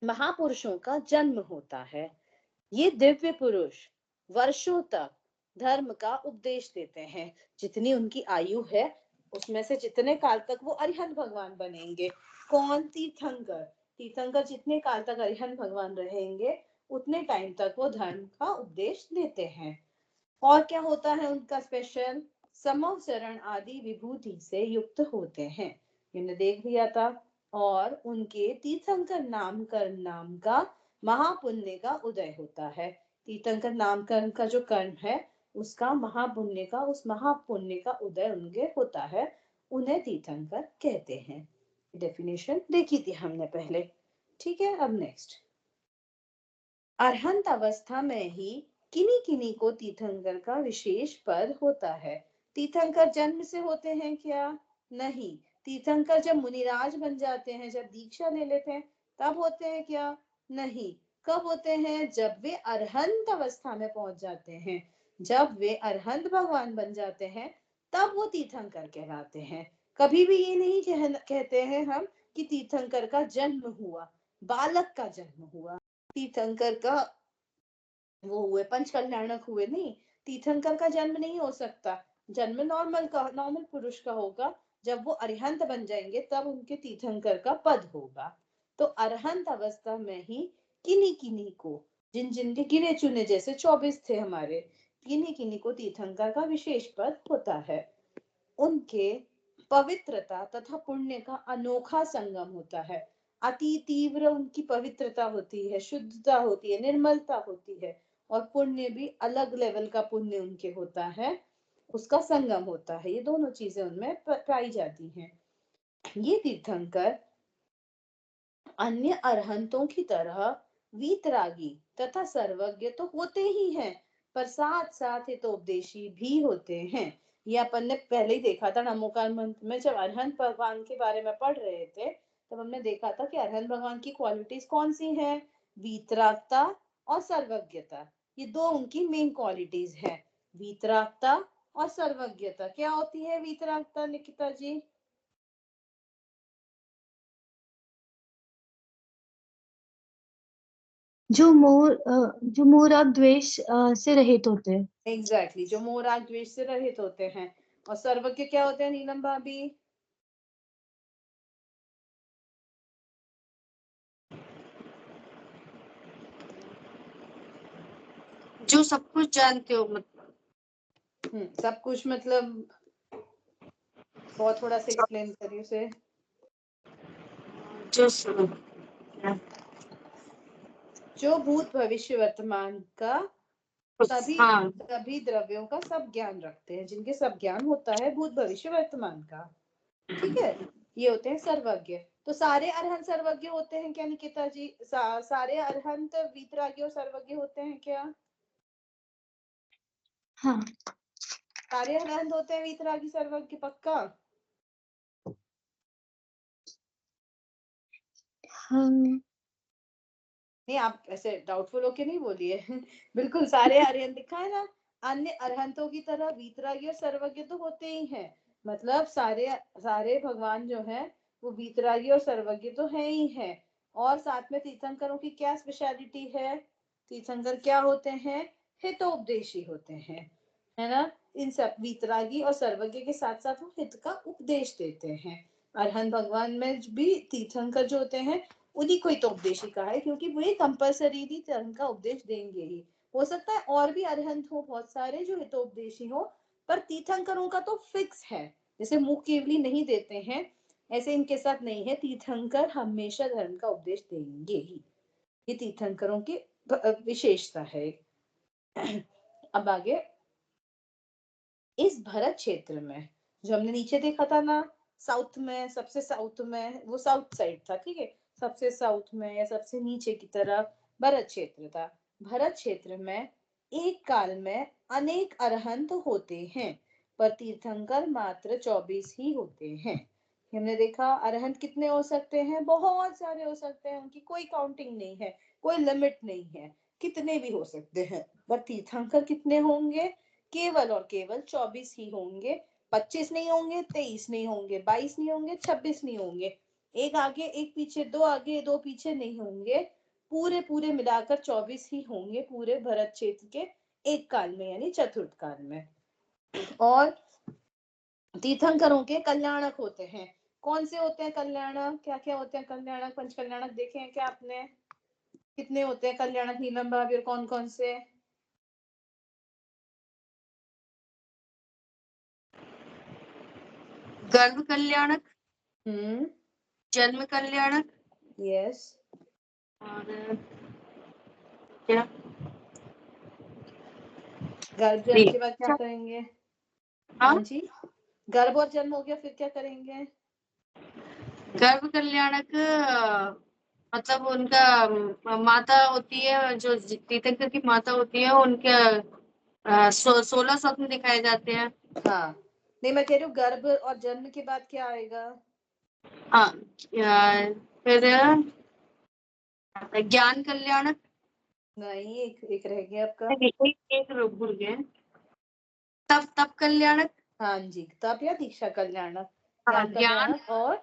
महापुरुषों का जन्म होता है। ये दिव्य पुरुष वर्षों तक धर्म का उपदेश देते हैं, जितनी उनकी आयु है उसमें से जितने काल तक वो अरिहंत भगवान बनेंगे। कौन, तीर्थंकर। तीर्थंकर जितने काल तक अरिहंत भगवान रहेंगे उतने टाइम तक वो धर्म का उपदेश देते हैं। और क्या होता है उनका स्पेशल, समव चरण आदि विभूति से युक्त होते हैं, मैंने देख लिया था। और उनके तीर्थंकर नामकरण नाम का महापुण्य का उदय होता है। तीर्थंकर नामकरण का जो कर्म है उसका महापुण्य का, उस महापुण्य का उदय उनके होता है, उन्हें तीर्थंकर कहते हैं। डेफिनेशन देखी थी हमने पहले, ठीक है। अब नेक्स्ट, अरहंत अवस्था में ही किन्हीं किन्हीं को तीर्थंकर का विशेष पद होता है। तीर्थंकर जन्म से होते हैं क्या, नहीं। तीर्थंकर जब मुनिराज बन जाते हैं, जब दीक्षा ले लेते हैं, तब होते हैं क्या, नहीं। कब होते हैं, जब वे अरहंत अवस्था में पहुंच जाते हैं, जब वे अरहंत भगवान बन जाते हैं, तब वो तीर्थंकर कहलाते हैं। कभी भी ये नहीं कहते हैं हम कि तीर्थंकर का जन्म हुआ, बालक का जन्म हुआ। तीर्थंकर का वो हुए, पंच कल्याणक हुए, नहीं। तीर्थंकर का जन्म नहीं हो सकता, जन्म नॉर्मल पुरुष का होगा। जब वो अरिहंत बन जाएंगे तब उनके तीर्थंकर का पद होगा। तो अरहंत अवस्था में ही किन्हीं किन्हीं को, जिन जिन के गिने चुने, जैसे 24 थे हमारे, किन्हीं किन्हीं को तीर्थंकर का विशेष पद होता है। उनके पवित्रता तथा पुण्य का अनोखा संगम होता है। अति तीव्र उनकी पवित्रता होती है, शुद्धता होती है, निर्मलता होती है, और पुण्य भी अलग लेवल का पुण्य उनके होता है, उसका संगम होता है। ये दोनों चीजें उनमें पाई जाती हैं। ये तीर्थंकर अन्य अरहंतों की तरह वीतरागी तथा सर्वज्ञ तो होते ही हैं, पर साथ साथ हितोपदेशी भी होते हैं। ये अपन ने पहले ही देखा था नमोकार मंत्र में, जब अरहंत भगवान के बारे में पढ़ रहे थे तब हमने देखा था कि अरहंत भगवान की क्वालिटीज कौन सी हैं? वीतरागता और सर्वज्ञता, ये दो उनकी मेन क्वालिटीज है। वीतरागता और सर्वज्ञता। क्या होती है वीतरागता निकिता जी? जो मोह राग द्वेष से रहित होते हैं। एग्जैक्टली, जो मोह राग द्वेष से रहित होते हैं। और सर्वज्ञ क्या होते हैं नीलम भाभी? जो सब कुछ जानते हो, मतलब सब कुछ मतलब बहुत थोड़ा सा एक्सप्लेन करिए उसे। जो भूत भविष्य वर्तमान का सभी हाँ, सभी द्रव्यों का सब ज्ञान रखते हैं, जिनके सब ज्ञान होता है भूत भविष्य वर्तमान का। ठीक है, ये होते हैं सर्वज्ञ। तो सारे अरहंत सर्वज्ञ होते हैं क्या निकिता जी? सारे अरहंत वीतरागी और सर्वज्ञ होते हैं क्या? हाँ। सारे अरहंत होते हैं वीतरागी सर्वज्ञ, पक्का? हाँ। नहीं, आप ऐसे डाउटफुल होके नहीं बोलिए। बिल्कुल सारे अरहंत दिखा है ना। अन्य अरहंतों की तरह वीतरागी और सर्वज्ञ तो होते ही हैं, मतलब सारे सारे भगवान जो है वो वीतरागी और सर्वज्ञ तो है ही है। और साथ में तीर्थंकरों की क्या स्पेशलिटी है? तीर्थंकर क्या होते हैं? हितोपदेशी होते हैं, है ना। इन सब वीतरागी और सर्वज्ञ के साथ साथ वो हित का उपदेश देते हैं। अरहंत भगवान में भी तीर्थंकर जो होते हैं उन्हीं को हितोपदेशी कहा है, क्योंकि वो कंपल्सरी धर्म का उपदेश देंगे ही। हो सकता है और भी अरहंत हो बहुत सारे जो हितोपदेशी हो, पर तीर्थंकरों का तो फिक्स है। जैसे मुख केवली नहीं देते हैं, ऐसे इनके साथ नहीं है। तीर्थंकर हमेशा धर्म का उपदेश देंगे ही, ये तीर्थंकरों की विशेषता है। अब आगे, इस भरत क्षेत्र में जो हमने नीचे देखा था ना, साउथ में, सबसे साउथ में, वो साउथ साइड था, ठीक है, सबसे साउथ में या सबसे नीचे की तरफ भरत क्षेत्र था। भरत क्षेत्र में एक काल में अनेक अरहंत होते हैं, पर तीर्थंकर मात्र 24 ही होते हैं। हमने देखा अरहंत कितने हो सकते हैं? बहुत सारे हो सकते हैं, उनकी कोई काउंटिंग नहीं है, कोई लिमिट नहीं है, कितने भी हो सकते हैं। पर तीर्थंकर कितने होंगे? केवल और केवल 24 ही होंगे। 25 नहीं होंगे, 23 नहीं होंगे, 22 नहीं होंगे, 26 नहीं होंगे। एक आगे एक पीछे, दो आगे दो पीछे नहीं होंगे। पूरे पूरे मिलाकर 24 ही होंगे पूरे भरत क्षेत्र के एक काल में, यानी चतुर्थ काल में। और तीर्थंकरों के कल्याणक होते हैं। कौन से होते हैं कल्याणक? क्या क्या होते हैं कल्याणक? पंच कल्याणक देखे हैं क्या आपने? कितने होते हैं कल्याणक नीलम भाभी, और कौन कौन से? गर्भ कल्याणक, हम्म, जन्म कल्याणक, यस। और क्या, गर्भ जन्म के बाद क्या करेंगे? हाँ, हाँ जी, गर्भ और जन्म हो गया, फिर क्या करेंगे? गर्भ कल्याणक मतलब उनका माता होती है, जो तीर्थंकर की माता होती है, उनके 16 स्वप्न दिखाए जाते हैं। हाँ, नहीं मैं कह रही हूँ गर्भ और जन्म के बाद क्या आएगा? हाँ, फिर ज्ञान कल्याणक, नहीं, एक एक रह गया आपका। एक लोग भूल गए, तप तप कल्याणक, हाँ जी, तप या दीक्षा कल्याणक, हाँ, ज्ञान ज्ञान, कल्याणक और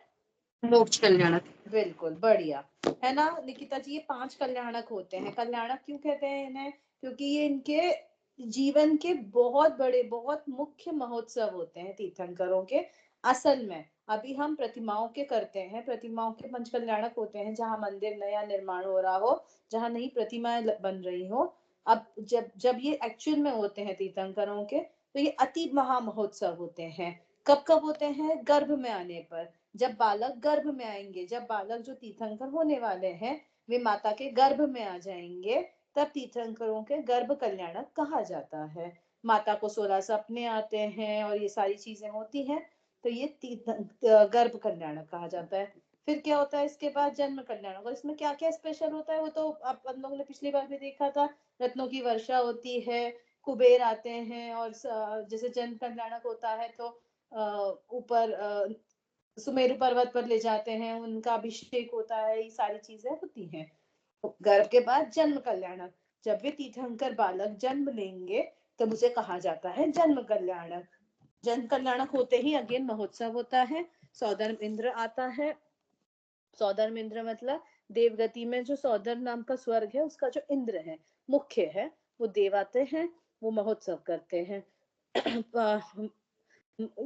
मोक्ष कल्याणक। बिल्कुल बढ़िया, है ना निकिता जी। ये 5 कल्याणक होते हैं। कल्याणक क्यों कहते हैं इन्हें? क्योंकि ये इनके जीवन के बहुत बड़े, बहुत मुख्य महोत्सव होते हैं तीर्थंकरों के। असल में अभी हम प्रतिमाओं के करते हैं, प्रतिमाओं के पंच कल्याणक होते हैं, जहाँ मंदिर नया निर्माण हो रहा हो, जहाँ नई प्रतिमाएं बन रही हो, अब जब ये एक्चुअल में होते हैं तीर्थंकरों के, तो ये अति महा महोत्सव होते हैं। कब कब होते हैं? गर्भ में आने पर, जब बालक गर्भ में आएंगे, जब बालक जो तीर्थंकर होने वाले हैं वे माता के गर्भ में आ जाएंगे, तब तीर्थंकरों के गर्भ कल्याणक कहा जाता है। माता को 16 सपने आते हैं और ये सारी चीजें होती हैं, तो ये गर्भ कल्याणक कहा जाता है। फिर क्या होता है इसके बाद? जन्म कल्याणक। और इसमें क्या क्या स्पेशल होता है वो तो आप लोगों ने पिछली बार भी देखा था। रत्नों की वर्षा होती है, कुबेर आते हैं, और जैसे जन्म कल्याणक होता है तो ऊपर सुमेरु पर्वत पर ले जाते हैं, उनका अभिषेक होता है, ये सारी चीजें होती हैं। गर्भ के बाद जन्म कल्याणक, जब वे तीर्थंकर बालक जन्म लेंगे तब उसे कहा जाता है जन्म कल्याणक। जन्म कल्याणक होते ही अगेन महोत्सव होता है। सौधर्म इंद्र आता है। सौधर्म इंद्र मतलब देवगति में जो सौधर नाम का स्वर्ग है उसका जो इंद्र है, मुख्य है, वो देव आते हैं, वो महोत्सव करते हैं।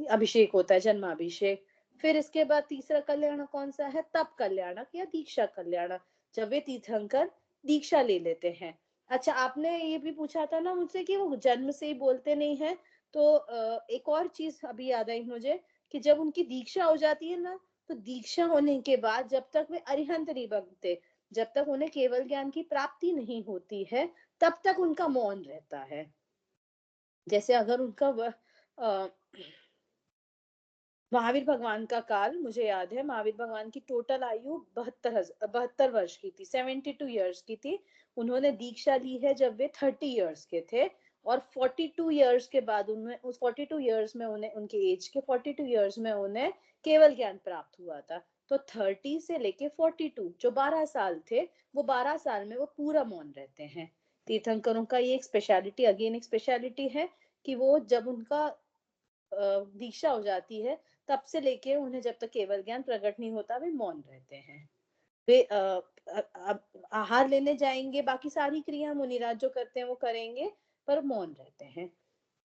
अभिषेक होता है, जन्माभिषेक। फिर इसके बाद तीसरा कल्याणक कौन सा है? तप कल्याणक या दीक्षा कल्याणक, जब वे तीर्थंकर दीक्षा ले लेते हैं। अच्छा, आपने ये भी पूछा था ना मुझसे कि वो जन्म से ही बोलते नहीं है, तो एक और चीज अभी याद आई मुझे कि जब उनकी दीक्षा हो जाती है ना, तो दीक्षा होने के बाद जब तक वे अरिहंत नहीं बनते, जब तक उन्हें केवल ज्ञान की प्राप्ति नहीं होती है, तब तक उनका मौन रहता है। जैसे अगर उनका महावीर भगवान का काल मुझे याद है, महावीर भगवान की टोटल आयु 72 वर्ष की थी, 72 ईयर्स की थी। उन्होंने दीक्षा ली है जब वे 30 ईयर्स के थे, और 42 ईयर्स के बाद उन्हें, उस 42 ईयर्स में उन्हें, उनके एज के 42 ईयर्स में उन्हें केवल ज्ञान प्राप्त हुआ था। तो 30 से लेके 42 जो 12 साल थे, वो 12 साल में वो पूरा मौन रहते हैं। तीर्थंकरों का ये एक स्पेशलिटी, अगेन एक स्पेशलिटी है कि वो जब उनका दीक्षा हो जाती है, तब से लेके उन्हें जब तक केवल ज्ञान प्रकट नहीं होता, वे मौन रहते हैं। वे आहार लेने जाएंगे, बाकी सारी क्रिया मुनिराज जो करते हैं वो करेंगे, पर मौन रहते हैं।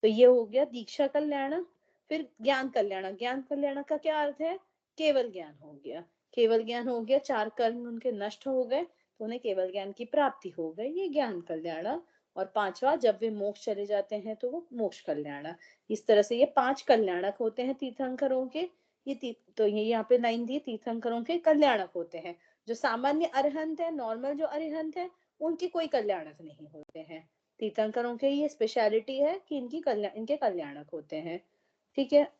तो ये हो गया दीक्षा कल्याण। फिर ज्ञान कल्याण। ज्ञान कल्याण का क्या अर्थ है? केवल ज्ञान हो गया। केवल ज्ञान हो गया, 4 कर्म उनके नष्ट हो गए, तो उन्हें केवल ज्ञान की प्राप्ति हो गई, ये ज्ञान कल्याण। और 5वां, जब वे मोक्ष चले जाते हैं तो वो मोक्ष कल्याण। इस तरह से ये 5 कल्याणक होते हैं तीर्थंकरों के। तो ये यहाँ पे लाइन दी, तीर्थंकरों के कल्याणक होते हैं। जो सामान्य अरिहंत है, नॉर्मल जो अरिहंत है, उनके कोई कल्याणक नहीं होते हैं। तीर्थंकरों के ये स्पेशलिटी है कि इनके कल्याणक होते हैं। ठीक है।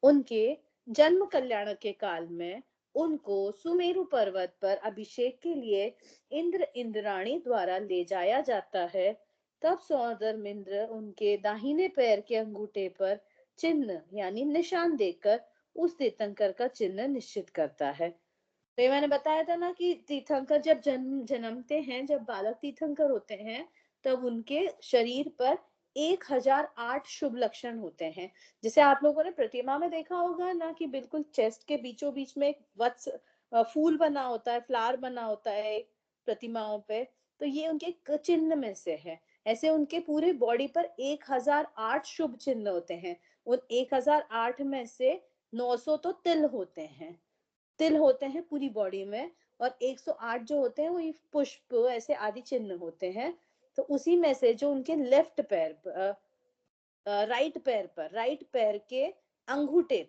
उनके जन्म कल्याणक के काल में उनको सुमेरु पर्वत पर अभिषेक के लिए इंद्र इंद्राणी द्वारा ले जाया जाता है। तब सौधर्मिंद्र उनके दाहिने पैर के अंगूठे पर चिन्ह यानी निशान देकर उस तीर्थंकर का चिन्ह निश्चित करता है। तो ये मैंने बताया था ना कि तीर्थंकर जब जन्मते हैं, जब बालक तीर्थंकर होते हैं, तब उनके शरीर पर 1008 शुभ लक्षण होते हैं। जैसे आप लोगों ने प्रतिमा में देखा होगा ना कि बिल्कुल चेस्ट के बीचों बीच में एक वत्स फूल बना होता है, फ्लावर बना होता है प्रतिमाओं पे, तो ये उनके चिन्ह में से है। ऐसे उनके पूरे बॉडी पर 1008 शुभ चिन्ह होते हैं। उन 1008 में से 900 तो तिल होते हैं पूरी बॉडी में, और 108 जो होते हैं वो ये पुष्प ऐसे आदि चिन्ह होते हैं। तो उसी में से जो उनके लेफ्ट पैर पर, राइट पैर के अंगूठे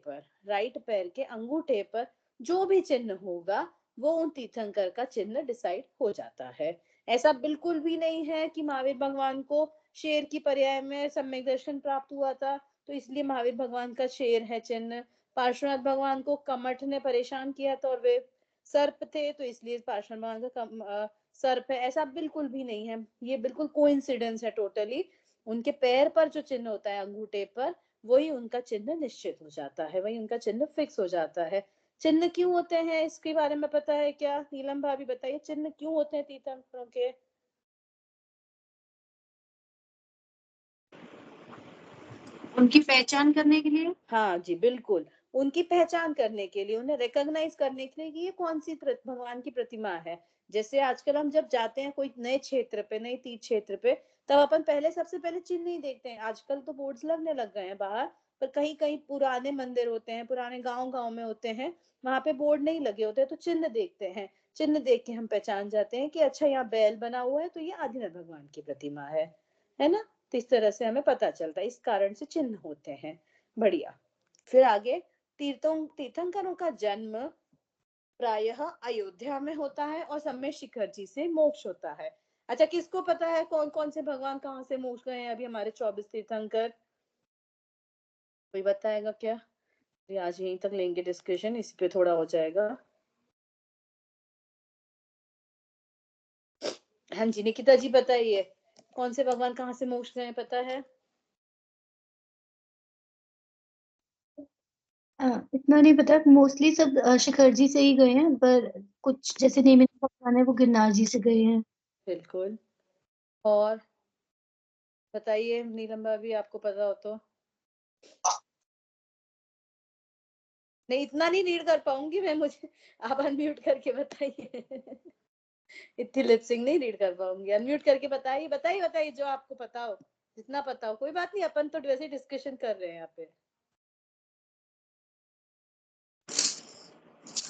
पर जो भी चिन्ह होगा, वो उन तीर्थंकर का चिन्ह डिसाइड हो जाता है। ऐसा बिल्कुल भी नहीं है कि महावीर भगवान को शेर की पर्याय में सम्यक दर्शन प्राप्त हुआ था, तो इसलिए महावीर भगवान का शेर है चिन्ह। पार्श्वनाथ भगवान को कमठ ने परेशान किया था और वे सर्प थे, तो इसलिए पार्श्वनाथ भगवान का सर्प है। ऐसा बिल्कुल भी नहीं है, ये बिल्कुल कोइंसिडेंस है टोटली। उनके पैर पर जो चिन्ह होता है अंगूठे पर, वही उनका चिन्ह निश्चित हो जाता है, वही उनका चिन्ह फिक्स हो जाता है। चिन्ह क्यों होते हैं इसके बारे में पता है क्या? नीलम भाभी बताइए, चिन्ह क्यों होते हैं तीर्थंकरों के? उनकी पहचान करने के लिए। हाँ जी, बिल्कुल, उनकी पहचान करने के लिए, उन्हें रिकॉग्नाइज करने के लिए कि ये कौन सी भगवान की प्रतिमा है। जैसे आजकल हम जब जाते हैं कोई नए क्षेत्र पे, नए तीर्थ क्षेत्र पे, तब अपन पहले सबसे पहले चिन्ह नहीं देखते हैं। आजकल तो बोर्ड्स लगने लग गए हैं बाहर, पर कहीं कहीं पुराने मंदिर होते हैं, पुराने गांव में होते हैं, वहां पे बोर्ड नहीं लगे होते, तो चिन्ह देखते हैं। चिन्ह देख के हम पहचान जाते हैं कि अच्छा यहाँ बैल बना हुआ है तो ये आदिनाथ भगवान की प्रतिमा है ना। तो इस तरह से हमें पता चलता है, इस कारण से चिन्ह होते हैं। बढ़िया। फिर आगे, तीर्थंकरों का जन्म प्रायः अयोध्या में होता है और सम्मेद शिखर जी से मोक्ष होता है। अच्छा, किसको पता है कौन कौन से भगवान कहाँ से मोक्ष गए हैं अभी हमारे 24 तीर्थंकर? कोई बताएगा क्या? आज यहीं तक लेंगे डिस्कशन, इसी पे थोड़ा हो जाएगा। हाँ जी निकिता जी बताइए, कौन से भगवान कहाँ से मोक्ष गए पता है? इतना नहीं पता, मोस्टली सब शिखर जी से ही गए हैं, पर कुछ जैसे नेमिनाथ भगवान है वो गिरनार जी से गए हैं। बिल्कुल। और बताइए नीलम भाभी, आपको पता हो तो। नहीं, इतना नहीं रीड कर पाऊंगी मैं, मुझे आप अनम्यूट करके बताइए। इतनी लिपसिंग नहीं रीड कर पाऊंगी, अनम्यूट करके बताइए बताइए बताइए जो आपको पता हो, जितना पता हो। कोई बात नहीं, अपन तो वैसे डिस्कशन कर रहे हैं यहाँ पे।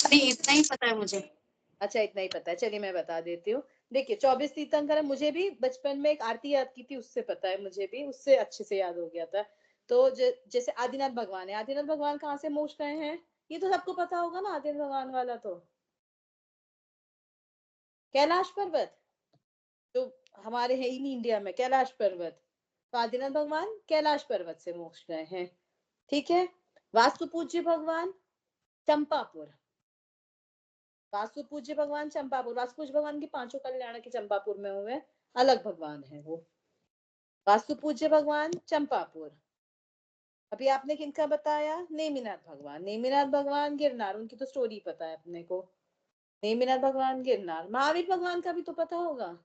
नहीं, इतना ही पता है मुझे। अच्छा, इतना ही पता है, चलिए मैं बता देती हूँ। देखिए 24 तीर्थंकर है, मुझे भी बचपन में एक आरती याद की थी, उससे पता है, मुझे भी उससे अच्छे से याद हो गया था। तो जैसे आदिनाथ भगवान है, आदिनाथ भगवान कहाँ से मोक्ष गए हैं? ये तो सबको पता होगा ना, आदिनाथ भगवान वाला तो कैलाश पर्वत, जो हमारे है ही नहीं इंडिया में, कैलाश पर्वत। तो आदिनाथ भगवान कैलाश पर्वत से मोक्ष गए हैं। ठीक है। वास्तु पूज्य भगवान चंपापुर, वास्तु पूज्य भगवान चंपापुर, वास्तु पूज्य भगवान की पांचों कल्याण के चंपापुर में हुए, अलग भगवान है वो। वास्तु पूज्य भगवान चंपापुर। अभी आपने किनका बताया? नेमिनाथ भगवान, नेमिनाथ भगवान गिरनार, उनकी तो स्टोरी पता है अपने को। नेमिनाथ भगवान गिरनार। महावीर भगवान का भी तो पता होगा।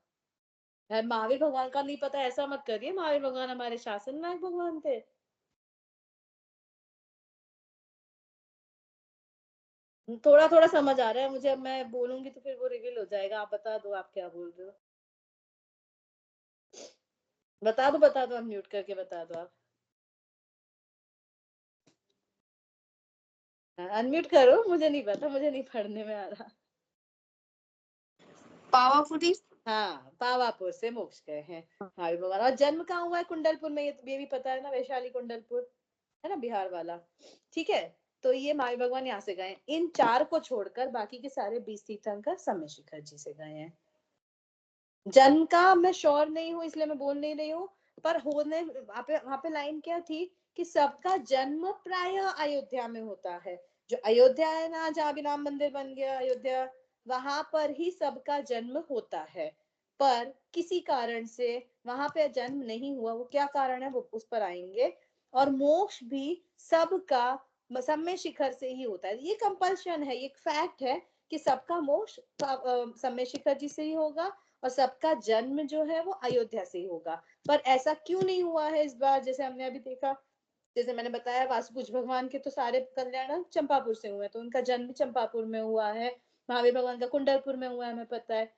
महावीर भगवान का नहीं पता ऐसा मत करिए, महावीर भगवान हमारे शासन नायक भगवान थे। थोड़ा थोड़ा समझ आ रहा है मुझे, अब मैं बोलूंगी तो फिर वो रिवील हो जाएगा। आप बता दो आप क्या बोल रहे हो, बता दो म्यूट करके बता दो आप। अनम्यूट करो, मुझे नहीं पता, मुझे नहीं पढ़ने में आ रहा। पावापुरी। हाँ, पावापुर से मोक्ष गए हैं महावीर भगवान। और जन्म कहाँ हुआ है? कुंडलपुर में, ये भी पता है ना, वैशाली कुंडलपुर है ना, बिहार वाला। ठीक है। तो ये महावीर भगवान यहाँ से गए। इन 4 को छोड़कर बाकी के सारे 20 तीर्थंकर सम्मेद शिखर जी से गए हैं। जन्म का मैं श्योर नहीं हूँ, इसलिए मैं बोल नहीं रही हूँ, पर होने वहां पे लाइन क्या थी कि सबका जन्म प्राय अयोध्या में होता है। जो अयोध्या है ना, जहाँ भी राम मंदिर बन गया अयोध्या, वहां पर ही सबका जन्म होता है। पर किसी कारण से वहां पे जन्म नहीं हुआ, वो क्या कारण है वो उस पर आएंगे। और मोक्ष भी सबका सम्मेद शिखर से ही होता है। ये कंपल्शन है, ये फैक्ट है कि सबका मोक्ष सम्मेद शिखर जी से ही होगा और सबका जन्म जो है वो अयोध्या से ही होगा। पर ऐसा क्यों नहीं हुआ है इस बार? जैसे हमने अभी देखा, जैसे मैंने बताया, वासुपूज भगवान के तो सारे कल्याण चंपापुर से हुए, तो उनका जन्म चंपापुर में हुआ है। महावीर भगवान का कुंडलपुर में हुआ है, हमें पता है।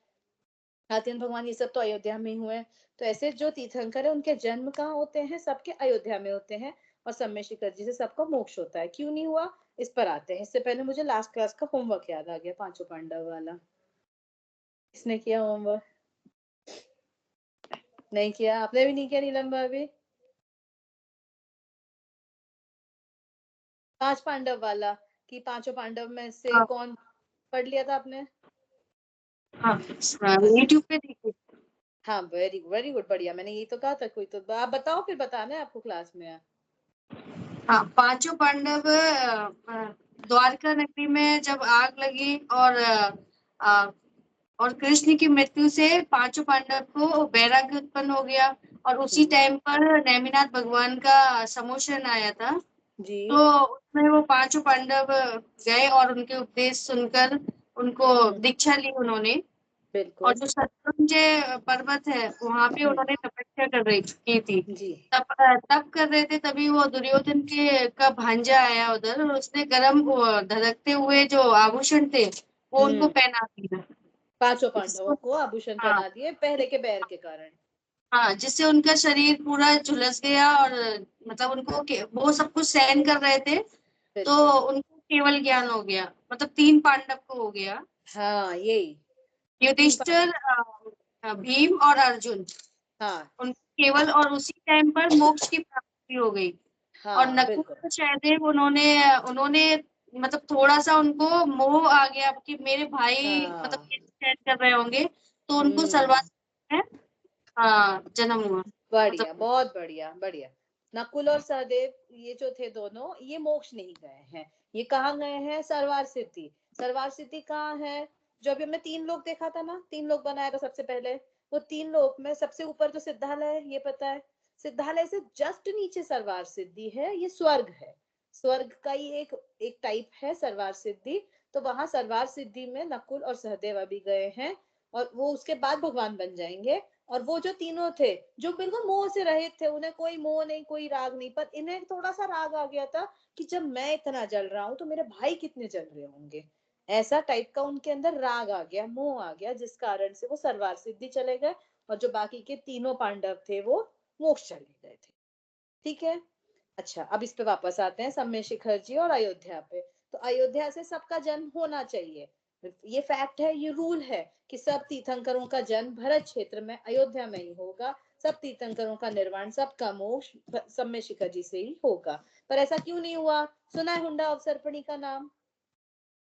आदित्य भगवान ये सब तो अयोध्या में ही हुए। तो ऐसे जो तीर्थंकर है उनके जन्म कहाँ होते हैं? सबके अयोध्या में होते हैं। और सम्मेद शिखर जी से सबका मोक्ष होता है। क्यों नहीं हुआ, इस पर आते हैं। इससे पहले मुझे लास्ट क्लास का होमवर्क याद आ गया, पांचों पांडव वाला। किसने किया होमवर्क? नहीं किया? आपने भी नहीं किया नीलम भाभी? 5 पांडव वाला, कि पांचों पांडव में से हाँ। कौन? पढ़ लिया था आपने? हाँ, यूट्यूब पे देखी। हाँ, वेरी वेरी गुड, बढ़िया। मैंने यही तो कहा था। कोई तो आप बताओ, फिर बताना है आपको क्लास में। हाँ, पांचों पांडव द्वारका नगरी में जब आग लगी और कृष्ण की मृत्यु से पांचों पांडव को वैराग्य उत्पन्न हो गया। और उसी टाइम पर नेमिनाथ भगवान का समोशन आया था। जी तो उसमें वो पांचों पांडव गए और उनके उपदेश सुनकर उनको दीक्षा ली उन्होंने। और बिल्कुल। जो शत्रुंजय पर्वत है वहां पे उन्होंने तपस्या की थी। जी तप कर रहे थे, तभी वो दुर्योधन का भांजा आया उधर और उसने गरम धधकते हुए जो आभूषण थे वो उनको पहना दिया। पांचों पांडवों को आभूषण हाँ, पहना दिए, पहले के बैर के कारण। हाँ, जिससे उनका शरीर पूरा झुलस गया और मतलब उनको वो सब कुछ सहन कर रहे थे तो बिल्कुल। उनको केवल ज्ञान हो गया, मतलब 3 पांडव को हो गया। हाँ यही युधिष्ठिर, भीम और अर्जुन, हाँ उनको केवल और उसी टाइम पर मोक्ष की प्राप्ति हो गई। और हाँ नकुल बिल्कुल को शायद उन्होंने उन्होंने मतलब थोड़ा सा उनको मोह आ गया कि मेरे भाई मतलब हाँ चैट कर रहे होंगे, तो उनको सलवार में जन्म हुआ। बढ़िया, मतलब बहुत बढ़िया बढ़िया। नकुल और सहदेव ये जो थे दोनों, ये मोक्ष नहीं गए हैं। ये कहाँ गए हैं? सरवार सिद्धि। सरवार सिद्धि कहाँ है? जो अभी हमने 3 लोग देखा था ना, 3 लोग बनाया था सबसे पहले। वो 3 लोग में सबसे ऊपर तो सिद्धालय है, ये पता है। सिद्धालय से जस्ट नीचे सरवार सिद्धि है, ये स्वर्ग है। स्वर्ग का ही एक टाइप है सरवार सिद्धि। तो वहां सरवार सिद्धि में नकुल और सहदेव अभी गए हैं, और वो उसके बाद भगवान बन जाएंगे। और वो जो तीनों थे, जो बिल्कुल मोह से रहित थे, उन्हें कोई मोह नहीं, कोई राग नहीं, पर इन्हें थोड़ा सा राग आ गया था कि जब मैं इतना जल रहा हूं तो मेरे भाई कितने जल रहे होंगे। ऐसा टाइप का उनके अंदर राग आ गया, मोह आ गया, जिस कारण से वो सरवार सिद्धि चले गए। और जो बाकी के तीनों पांडव थे वो मोक्ष चले गए थे। ठीक है। अच्छा, अब इस पे वापस आते हैं, सम्य शिखर जी और अयोध्या पे। तो अयोध्या से सबका जन्म होना चाहिए, ये फैक्ट है, ये रूल है कि सब तीर्थंकरों का जन्म भरत क्षेत्र में अयोध्या में ही होगा। सब तीर्थंकरों का निर्वाण, सबका मोक्ष सम्य शिखर जी से ही होगा। पर ऐसा क्यों नहीं हुआ? सुना है हुंडा अवसर्पणी का नाम?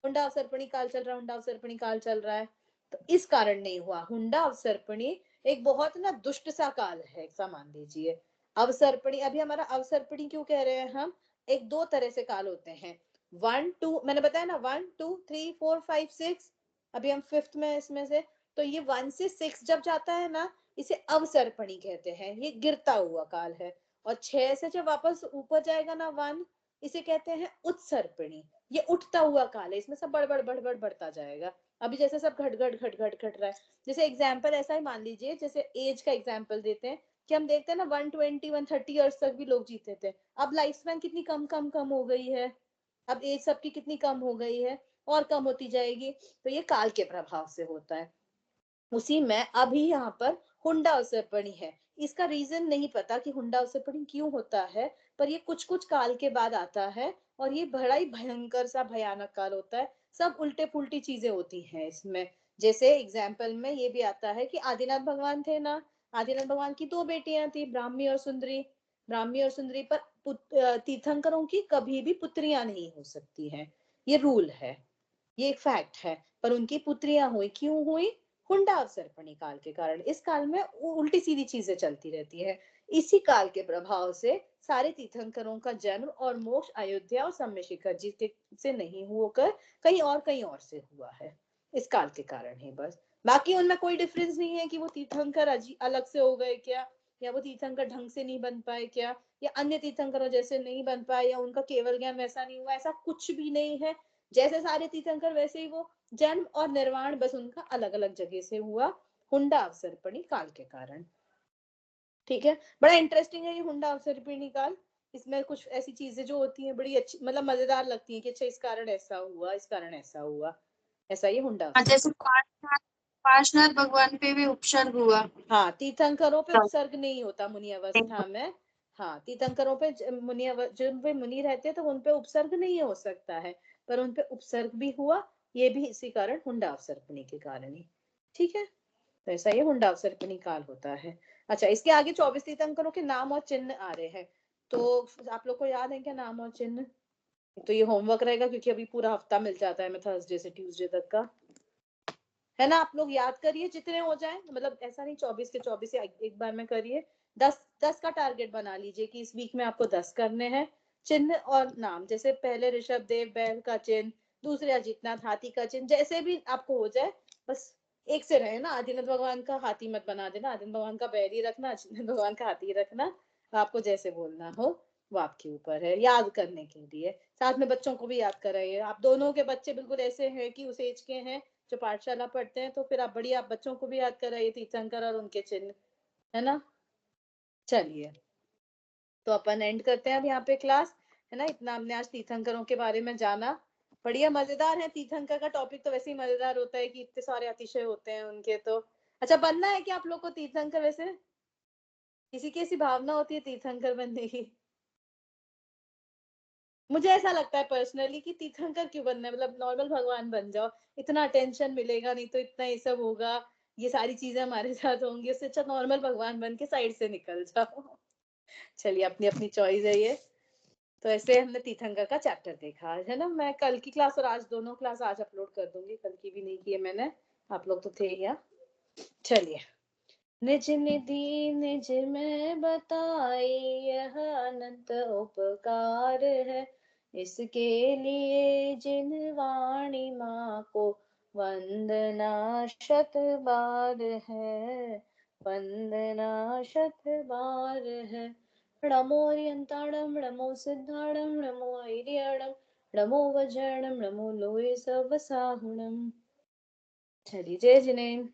हुंडा अवसर्पणी काल चल रहा है, हुंडा अवसर्पणी काल चल रहा है। तो इस कारण नहीं हुआ। हुंडा अवसर्पणी एक बहुत ना दुष्ट सा काल है, ऐसा मान लीजिए। अवसर्पणी, अभी हमारा अवसर्पणी क्यों कह रहे हैं हम? एक 2 तरह से काल होते हैं। 1 2 मैंने बताया ना, 1 2 3 4 5 6, अभी हम 5th में इसमें से। तो ये 1 से 6 जब जाता है ना, इसे अवसर्पणी कहते हैं, ये गिरता हुआ काल है। और 6 से जब वापस ऊपर जाएगा ना 1, इसे कहते हैं उत्सर्पणी, ये उठता हुआ काल है, इसमें सब बढ़ बढ़ता जाएगा। अभी जैसे सब घट रहा है। जैसे एग्जाम्पल ऐसा ही मान लीजिए, जैसे एज का एग्जाम्पल देते हैं कि हम देखते हैं ना 120 130 ईयर्स तक भी लोग जीते थे। अब लाइफ स्पैन कितनी कम हो गई है। अब एज सबकी कितनी कम हो गई है, और कम होती जाएगी। तो ये काल के प्रभाव से होता है। उसी में अभी यहाँ पर हुंडा अवसर्पणी है। इसका रीजन नहीं पता कि हुंडा अवसर्पणी क्यों होता है, पर ये कुछ कुछ काल के बाद आता है। और ये बड़ा ही भयंकर सा भयानक काल होता है। सब उल्टे पुल्टी चीजें होती हैं इसमें। जैसे एग्जाम्पल में ये भी आता है कि आदिनाथ भगवान थे ना, आदिनाथ भगवान की 2 बेटियां थी, ब्राह्मी और सुंदरी। ब्राह्मी और सुंदरी पर तीर्थंकरों की कभी भी पुत्रियां नहीं हो सकती हैं, ये रूल है, ये एक फैक्ट है। पर उनकी पुत्रियां हुई, क्यों हुई? हुंडा अवसर्पणी काल के कारण। इस काल में उल्टी सीधी चीजें चलती रहती है। इसी काल के प्रभाव से सारे तीर्थंकरों का जन्म और मोक्ष अयोध्या और सम्य शिखर जी के से नहीं होकर कहीं और से हुआ है, इस काल के कारण ही बस। बाकी उनमें कोई डिफरेंस नहीं है कि वो तीर्थंकर अलग से हो गए क्या, या वो तीर्थंकर ढंग से नहीं बन पाए क्या, या अन्य तीर्थंकरों जैसे नहीं बन पाए, या उनका केवल ज्ञान वैसा नहीं हुआ, ऐसा कुछ भी नहीं है। जैसे सारे तीर्थंकर वैसे ही वो जन्म और निर्वाण बस उनका अलग अलग जगह से हुआ, हुंडा अवसर्पणी काल के कारण। ठीक है। बड़ा इंटरेस्टिंग है ये हुंडा अवसर्पणी काल। इसमें कुछ ऐसी चीजें जो होती हैं बड़ी अच्छी, मतलब मजेदार लगती हैं कि अच्छा इस कारण ऐसा हुआ, इस कारण ऐसा हुआ। ऐसा ये हुंडा जैसे अवसर्पणी। पार्श्वनाथ भगवान पे भी उपसर्ग हुआ। हाँ, तीर्थंकरों पे तो उपसर्ग नहीं होता मुनि अवस्था में। हाँ, तीर्थंकरों पे जिन पे मुनि रहते हैं तो उन पे उपसर्ग नहीं हो सकता है, पर उन पे उपसर्ग भी हुआ, ये भी इसी कारण हुंडा अवसर्पणी के कारण ही। ठीक है। तो ऐसा ये हुंडा अवसर्पणी काल होता है। अच्छा, इसके आगे 24 तीर्थंकरों के नाम और चिन्ह आ रहे हैं। तो आप लोग को याद है क्या नाम और चिन्ह? तो ये होमवर्क रहेगा, क्योंकि अभी पूरा हफ्ता मिल जाता है, मैं थर्सडे से ट्यूसडे तक का, है ना। आप लोग याद करिए जितने हो जाए, मतलब ऐसा नहीं 24 के 24 एक बार में करिए। 10 का टारगेट बना लीजिए कि इस वीक में आपको 10 करने हैं। चिन्ह और नाम, जैसे पहले ऋषभ देव बैल का चिन्ह, दूसरे अजितनाथ हाथी का चिन्ह, जैसे भी आपको हो जाए, बस एक से रहे ना। आदिनाथ भगवान का हाथी मत बना देना, आदिनाथ भगवान का बैल ही रखना, अजितनाथ भगवान का हाथी रखना। आपको जैसे बोलना हो वो आपके ऊपर है, याद करने के लिए। साथ में बच्चों को भी याद कराइए। आप दोनों के बच्चे बिल्कुल ऐसे हैं कि उस एज के हैं जो पाठशाला पढ़ते हैं, तो फिर आप बढ़िया, आप बच्चों को भी याद कराइए तीर्थंकर और उनके चिन्ह, है ना। चलिए, तो अपन एंड करते हैं अब यहाँ पे क्लास, है ना। इतना हमने आज तीर्थंकरों के बारे में जाना। बढ़िया मजेदार है, तीर्थंकर का टॉपिक तो वैसे ही मजेदार होता है कि इतने सारे अतिशय होते हैं उनके तो। अच्छा, बनना है क्या आप लोग को तीर्थंकर? वैसे किसी की ऐसी भावना होती है तीर्थंकर बनने की? मुझे ऐसा लगता है पर्सनली कि तीर्थंकर क्यों बनना है, मतलब नॉर्मल भगवान बन जाओ, इतना अटेंशन मिलेगा नहीं, तो इतना ये सब होगा, ये सारी चीजें हमारे साथ होंगी, उससे अच्छा नॉर्मल भगवान बन के साइड से निकल जाओ। चलिए, अपनी अपनी चॉइस है ये। तो ऐसे हमने तीर्थंकर का चैप्टर देखा आज, है ना। मैं कल की क्लास और आज दोनों क्लास आज अपलोड कर दूंगी, कल की भी नहीं की है मैंने, आप लोग तो थे ही यहाँ। चलिए, निज निधि निज में बताई यह अनंत उपकार है, इसके लिए जिन वाणी माँ को वंदना शत बार है, वंदना शत बार है। नमो अरियंताणम नमो सिद्धाणम नमो ऐर्याणम नमो वज्रणम नमो लोये सब साहुणम। चलिए, जय जिनेन्द्र।